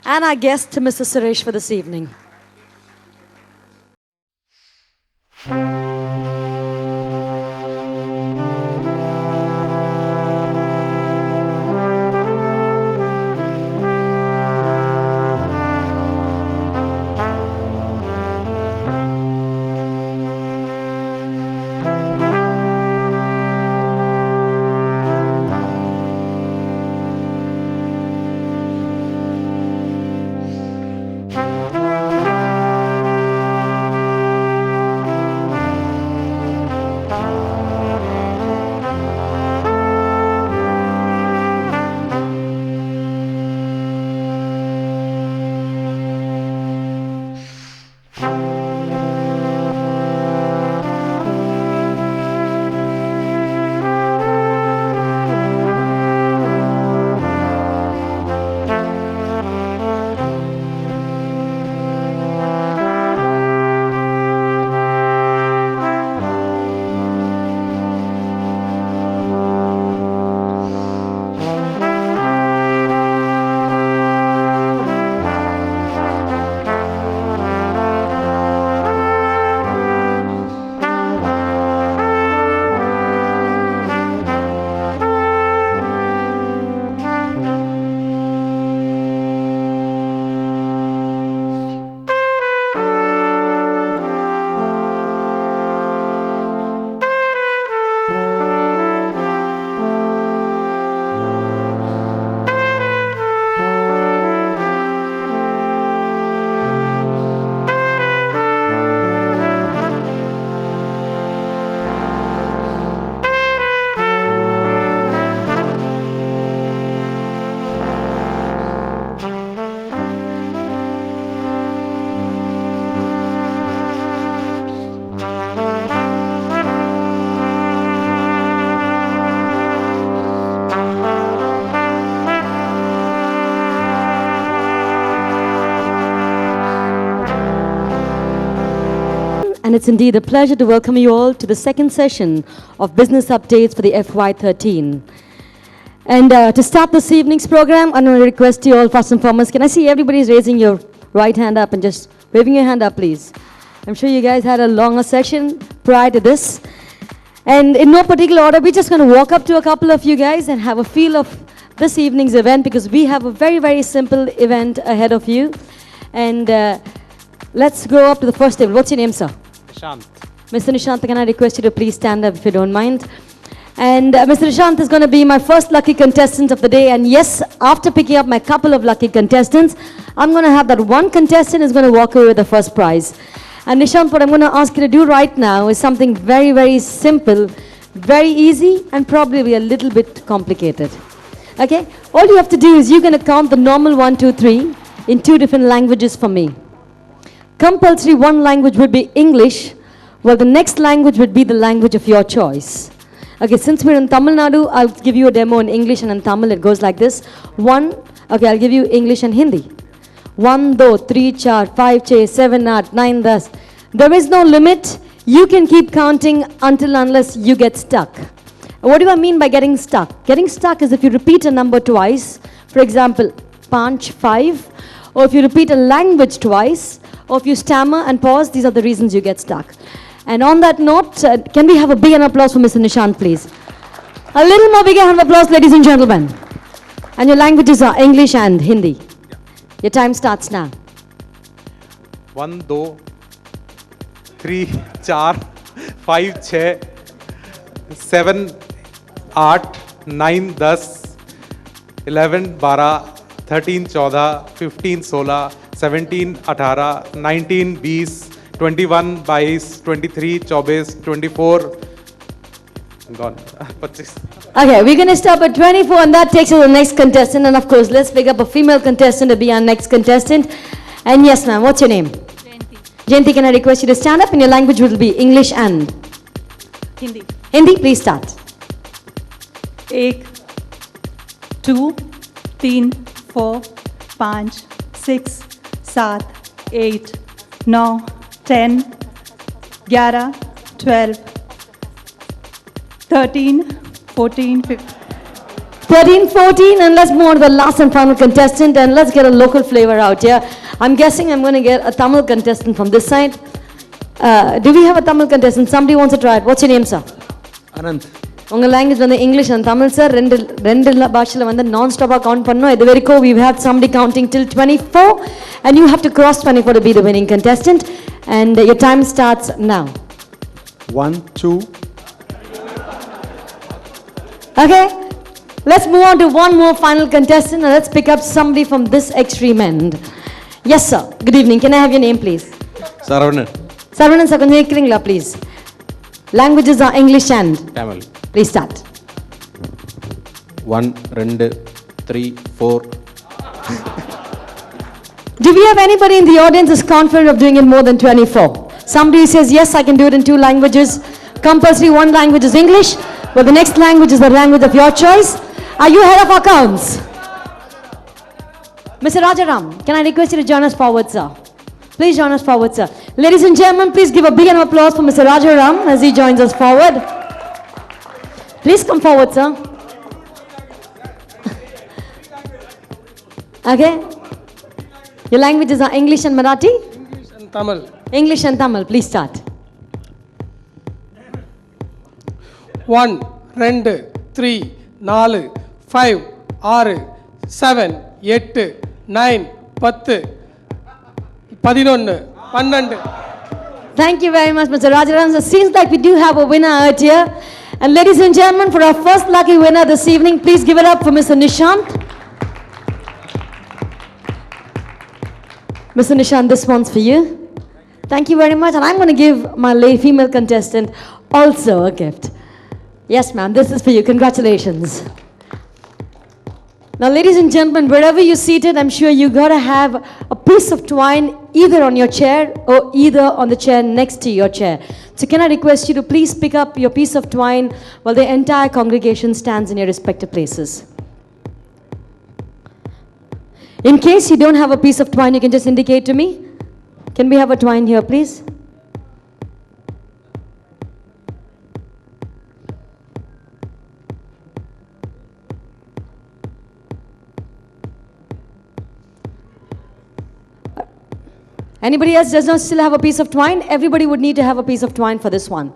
and our guest, Mr. Suresh, for this evening? And it's indeed a pleasure to welcome you all to the second session of Business Updates for the FY13. And to start this evening's program, I'm going to request you all first and foremost, can I see everybody's raising your right hand up and just waving your hand up, please? I'm sure you guys had a longer session prior to this. And in no particular order, we're just going to walk up to a couple of you guys and have a feel of this evening's event, because we have a very, very simple event ahead of you. And let's go up to the first table. What's your name, sir? Nishant. Mr. Nishant, can I request you to please stand up if you don't mind? And Mr. Nishant is going to be my first lucky contestant of the day. And yes, after picking up my couple of lucky contestants, I'm going to have that one contestant is going to walk away with the first prize. And Nishant, what I'm going to ask you to do right now is something very, very simple, very easy, and probably a little bit complicated. Okay? All you have to do is you're going to count the normal 1, 2, 3 in 2 different languages for me. Compulsory one language would be English, while the next language would be the language of your choice. Okay, since we're in Tamil Nadu, I'll give you a demo in English and in Tamil. It goes like this. I'll give you English and Hindi. 1, 2, 3, 4, 5, 6, 7, 8, 9, 10. There is no limit. You can keep counting unless you get stuck. What do I mean by getting stuck? Getting stuck is if you repeat a number twice. For example, 5, 5. Or if you repeat a language twice. Or if you stammer and pause. These are the reasons you get stuck. And on that note, can we have a big applause for Mr. Nishant, please? A little more big hand of applause, ladies and gentlemen. And your languages are English and Hindi. Your time starts now. 1, 2, 3, 4, 5, 6, 7, 8, 9, 10, 11, 12, 13, 14, 15, 16, 17, 18, 19, 20, 21, 22, 23, 24, 24. I'm gone. 25. Okay, we're going to stop at 24, and that takes us to the next contestant. And of course, let's pick up a female contestant to be our next contestant. And yes, ma'am, what's your name? Jayanti. Jayanti, can I request you to stand up? And your language will be English and Hindi. Hindi. Please start. 1, 2, 3, 4, 5, 6, 7, 8, 9, 10, 11, 12, 13, 14, 15. 13, 14, and let's move on to the last and final contestant, and let's get a local flavor out here. I'm guessing I'm going to get a Tamil contestant from this side. Do we have a Tamil contestant? Somebody wants to try it. What's your name, sir? Anand. உங்க language வந்து English and Tamil sir ரெண்டு பாஷையில் வந்து நான் ஸ்டாப்பாக count பண்ணோம். இது வரைக்கும் we've had somebody counting till 24 and you have to cross 24 to be the winning contestant, and your time starts now. 1, 2. Okay, let's move on to one more final contestant, and let's pick up somebody from this extreme end. Yes, sir. Good evening. Can I have your name, please? Saravanan. Saravanan sir, கொஞ்சம் கேட்குறீங்களா please? Languages are English and Tamil. Please start. 1, 2, 3, 4. Do we have anybody in the audience who's confident of doing it more than 24? Somebody says, yes, I can do it in 2 languages. Compulsory one language is English, but the next language is the language of your choice. Are you ahead of our counts? Mr. Rajaram, can I request you to join us forward, sir? Please join us forward, sir. Ladies and gentlemen, please give a big applause for Mr. Rajaram as he joins us forward. Please come forward, sir. Okay. Your languages are English and Marathi? English and Tamil. English and Tamil. Please start. 1, 2, 3, 4, 5, 6, 7, 8, 9, 10, 11, 12. Thank you very much, Mr. Rajaram. So it seems like we do have a winner out here. And ladies and gentlemen, for our first lucky winner this evening, please give it up for Mr. Nishant. Mr. Nishant, this one's for you. Thank you very much. And I'm going to give my female contestant also a gift. Yes, ma'am, this is for you. Congratulations. Now, ladies and gentlemen, wherever you're seated, I'm sure you got to have a piece of twine either on your chair or either on the chair next to your chair. So can I request you to please pick up your piece of twine while the entire congregation stands in your respective places. In case you don't have a piece of twine, you can just indicate to me. Can we have a twine here, please? Anybody else does not still have a piece of twine? Everybody would need to have a piece of twine for this one.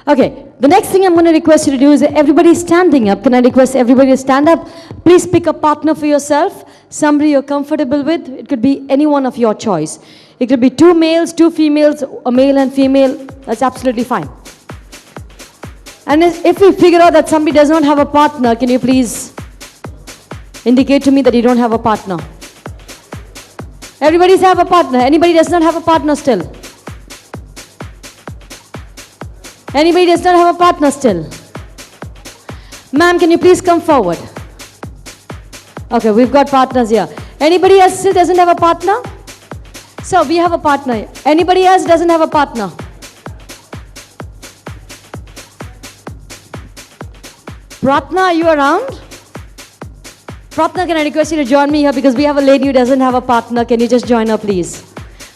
Okay, the next thing I'm going to request you to do is everybody standing up. Can I request everybody to stand up? Please pick a partner for yourself, somebody you're comfortable with. It could be any one of your choice. It could be 2 males, 2 females, a male and female. That's absolutely fine. And if we figure out that somebody does not have a partner, can you please indicate to me that you don't have a partner? Everybody's have a partner. Anybody does not have a partner still? Anybody does not have a partner still? Ma'am, can you please come forward? Okay, we've got partners here. Anybody else still doesn't have a partner? So we have a partner. Anybody else doesn't have a partner? Pratna, are you around? Pratna, can I request you to join me here because we have a lady who doesn't have a partner. Can you just join her, please?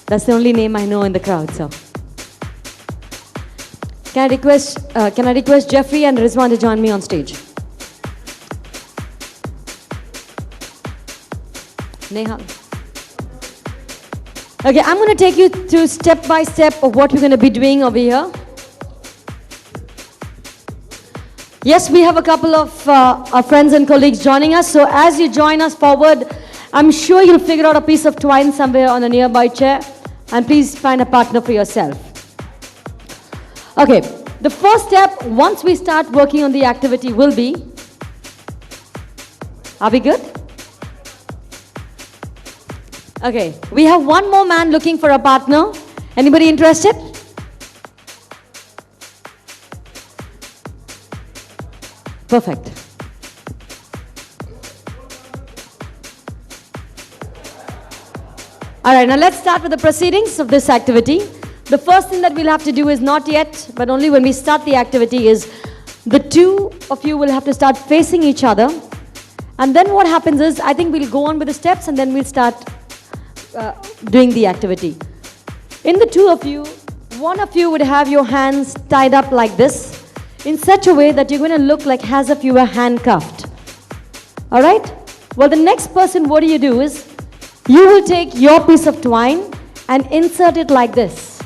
That's the only name I know in the crowd, so. Can I request Jeffrey and Rizwan to join me on stage? Neha. Okay, I'm going to take you through step by step of what we're going to be doing over here. Yes, we have a couple of our friends and colleagues joining us. So as you join us forward, I'm sure you'll figure out a piece of twine somewhere on a nearby chair. And please find a partner for yourself. Okay, the first step, once we start working on the activity, will be... Are we good? Okay, we have one more man looking for a partner. Anybody interested? Perfect. All right, now let's start with the proceedings of this activity. The first thing that we'll have to do is not yet, but only when we start the activity is the 2 of you will have to start facing each other. And then what happens is, I think we'll go on with the steps and then we'll start doing the activity. In the 2 of you, one of you would have your hands tied up like this in such a way that you're going to look like as if you were handcuffed. All right? Well, the next person, what do is, you will take your piece of twine and insert it like this.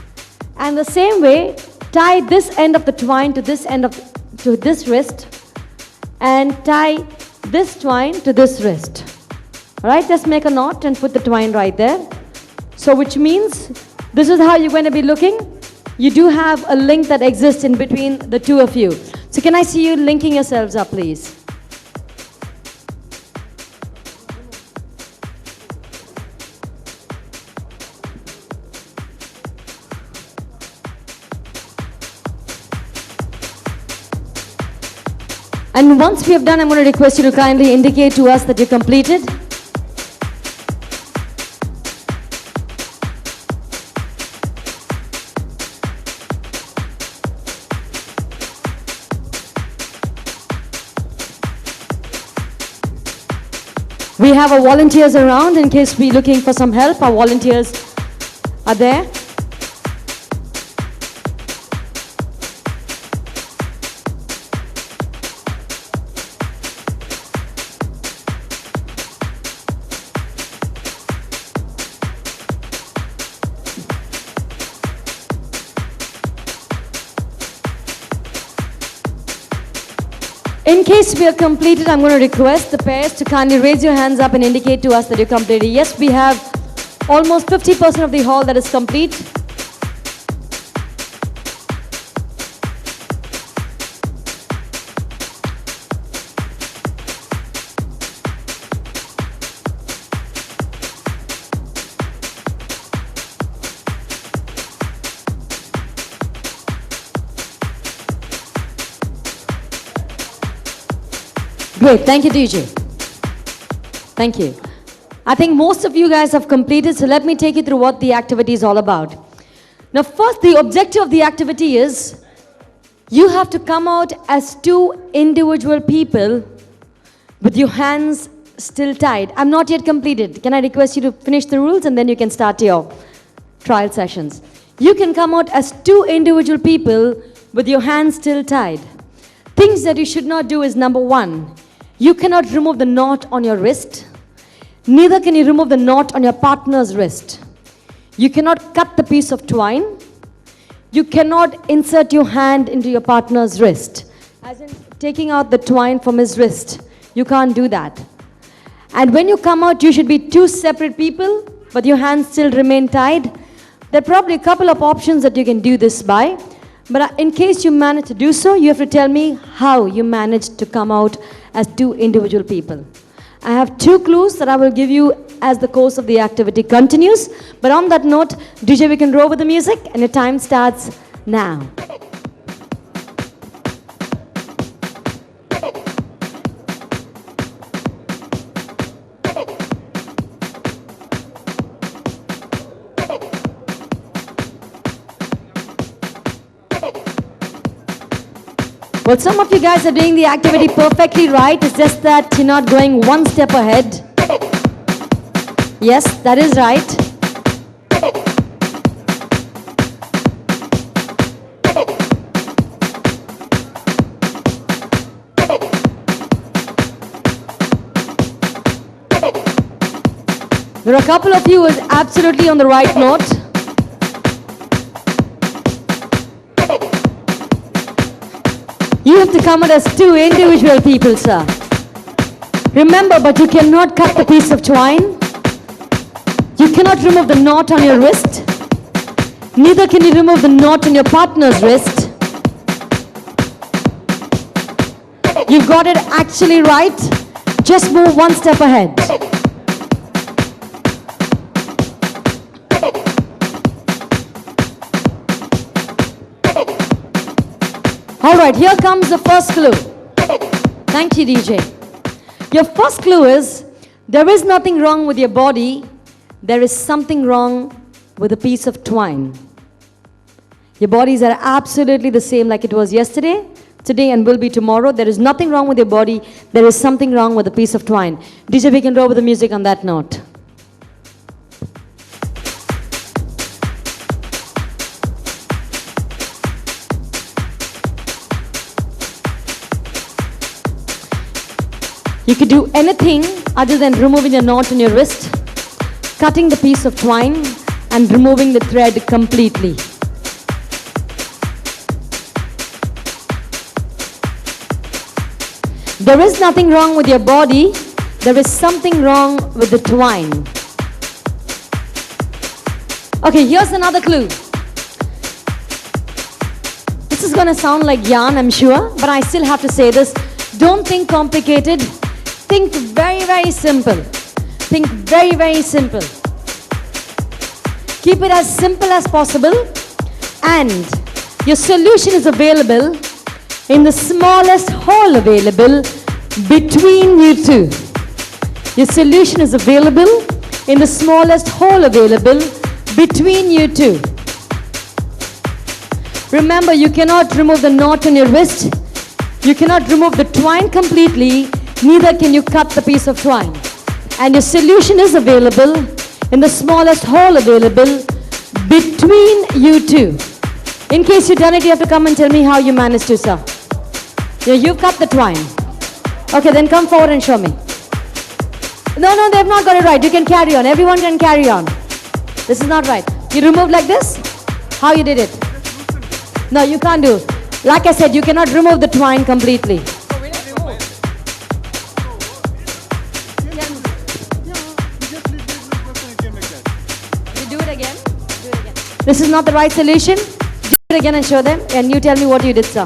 And the same way, tie this end of the twine to this wrist and tie this twine to this wrist. All right, just make a knot and put the twine right there. So which means this is how you're going to be looking. You do have a link that exists in between the 2 of you. So can I see you linking yourselves up, please? And once we have done, I'm going to request you to kindly indicate to us that you completed. We have our volunteers around in case we're looking for some help. Our volunteers are there. In case we are completed, I'm going to request the pairs to kindly raise your hands up and indicate to us that you're completed. Yes, we have almost 50% of the hall that is complete. Great, thank you, DJ. Thank you. I think most of you guys have completed, so let me take you through what the activity is all about. Now, first, the objective of the activity is you have to come out as 2 individual people with your hands still tied. I'm not yet completed. Can I request you to finish the rules and then you can start your trial sessions. You can come out as 2 individual people with your hands still tied. Things that you should not do is number 1, you cannot remove the knot on your wrist. Neither can you remove the knot on your partner's wrist. You cannot cut the piece of twine. You cannot insert your hand into your partner's wrist, as in taking out the twine from his wrist. You can't do that. And when you come out, you should be two separate people, but your hands still remain tied. There are probably a couple of options that you can do this by, but in case you manage to do so, you have to tell me how you managed to come out as two individual people. I have two clues that I will give you as the course of the activity continues. But on that note, DJ, we can roll with the music, and your time starts now. Well, some of you guys are doing the activity perfectly right. It's just that you're not going one step ahead. Yes, that is right. There are a couple of you who are absolutely on the right note. You have to come out as two individual people, sir. Remember, but you cannot cut the piece of twine. You cannot remove the knot on your wrist. Neither can you remove the knot on your partner's wrist. You got it actually right. Just move one step ahead. All right, here comes the first clue. Thank you, DJ. Your first clue is, there is nothing wrong with your body. There is something wrong with a piece of twine. Your bodies are absolutely the same like it was yesterday, today, and will be tomorrow. There is nothing wrong with your body. There is something wrong with a piece of twine. DJ, we can roll with the music on that note. You could do anything other than removing the knot on your wrist, cutting the piece of twine, and removing the thread completely. There is nothing wrong with your body. There is something wrong with the twine. Okay, here's another clue. This is going to sound like yarn, I'm sure, but I still have to say this. Don't think complicated. Think very, very simple. Think very, very simple. Keep it as simple as possible, and your solution is available in the smallest hole available between you two. Your solution is available in the smallest hole available between you two. Remember, you cannot remove the knot on your wrist. You cannot remove the twine completely. Neither can you cut the piece of twine. And your solution is available in the smallest hole available between you two. In case you've done it, you have to come and tell me how you managed to, sir. Yeah, you've cut the twine. Okay, then come forward and show me. No, they've not got it right. You can carry on. Everyone can carry on. This is not right. You removed like this? How you did it? No, you can't do. Like I said, you cannot remove the twine completely. This is not the right solution. Do it again and show them, and you tell me what you did, sir.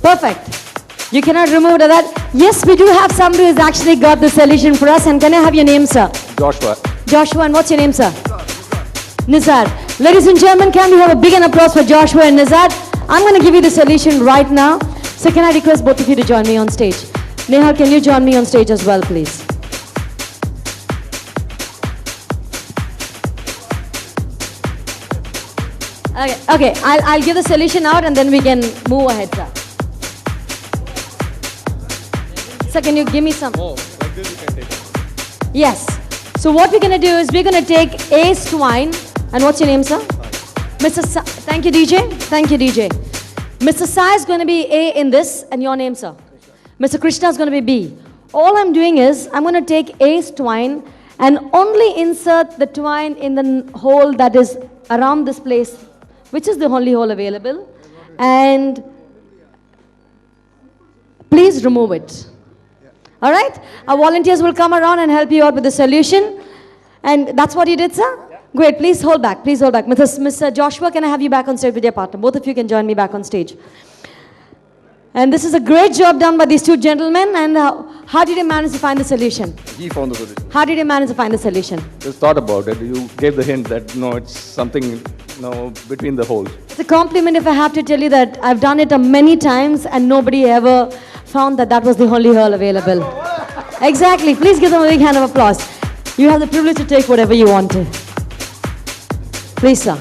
Perfect. You cannot remove that. Yes, we do have somebody who's actually got the solution for us. And can I have your name, sir? Joshua. Joshua, and what's your name, sir? Nizar. Ladies and gentlemen, can we have a big applause for Joshua and Nizar? I'm going to give you the solution right now. So can I request both of you to join me on stage? Nehal, can you join me on stage as well, please? Okay, I'll give the solution out and then we can move ahead, sir. So can you give me some? Oh, like this you can take it. Yes. So what we're going to do is we're going to take A's twine. And what's your name, sir? Thank you, DJ. Thank you, DJ. Mr. Sai is going to be A in this, and your name, sir. Mr. Krishna is going to be B. All I'm doing is, I'm going to take A's twine and only insert the twine in the hole that is around this place, which is the only hole available. And please remove it. All right? Our volunteers will come around and help you out with the solution. And that's what you did, sir? Yeah. Great. Please hold back. Please hold back. Mr. Joshua, can I have you back on stage with your partner? Both of you can join me back on stage. And this is a great job done by these two gentlemen. And how did you manage to find the solution? He found the solution. How did you manage to find the solution? Just thought about it. You gave the hint that no, it's something between the holes. It's a compliment if I have to tell you that I've done it many times and nobody ever found that that was the only hole available. Exactly. Please give them a big hand of applause. You have the privilege to take whatever you want to. Please, sir.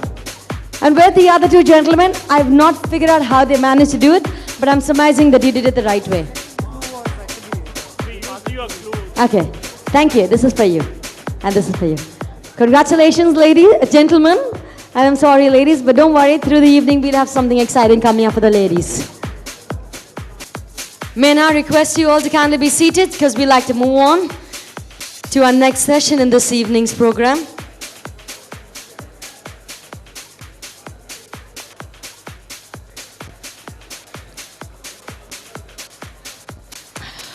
And where the other two gentlemen, I've not figured out how they managed to do it, but I'm surmising that you did it the right way. Okay. Thank you. This is for you. And this is for you. Congratulations, ladies, gentlemen. And I'm sorry, ladies, but don't worry. Through the evening, we'll have something exciting coming up for the ladies. May I now request you all to kindly be seated because we'd like to move on to our next session in this evening's program.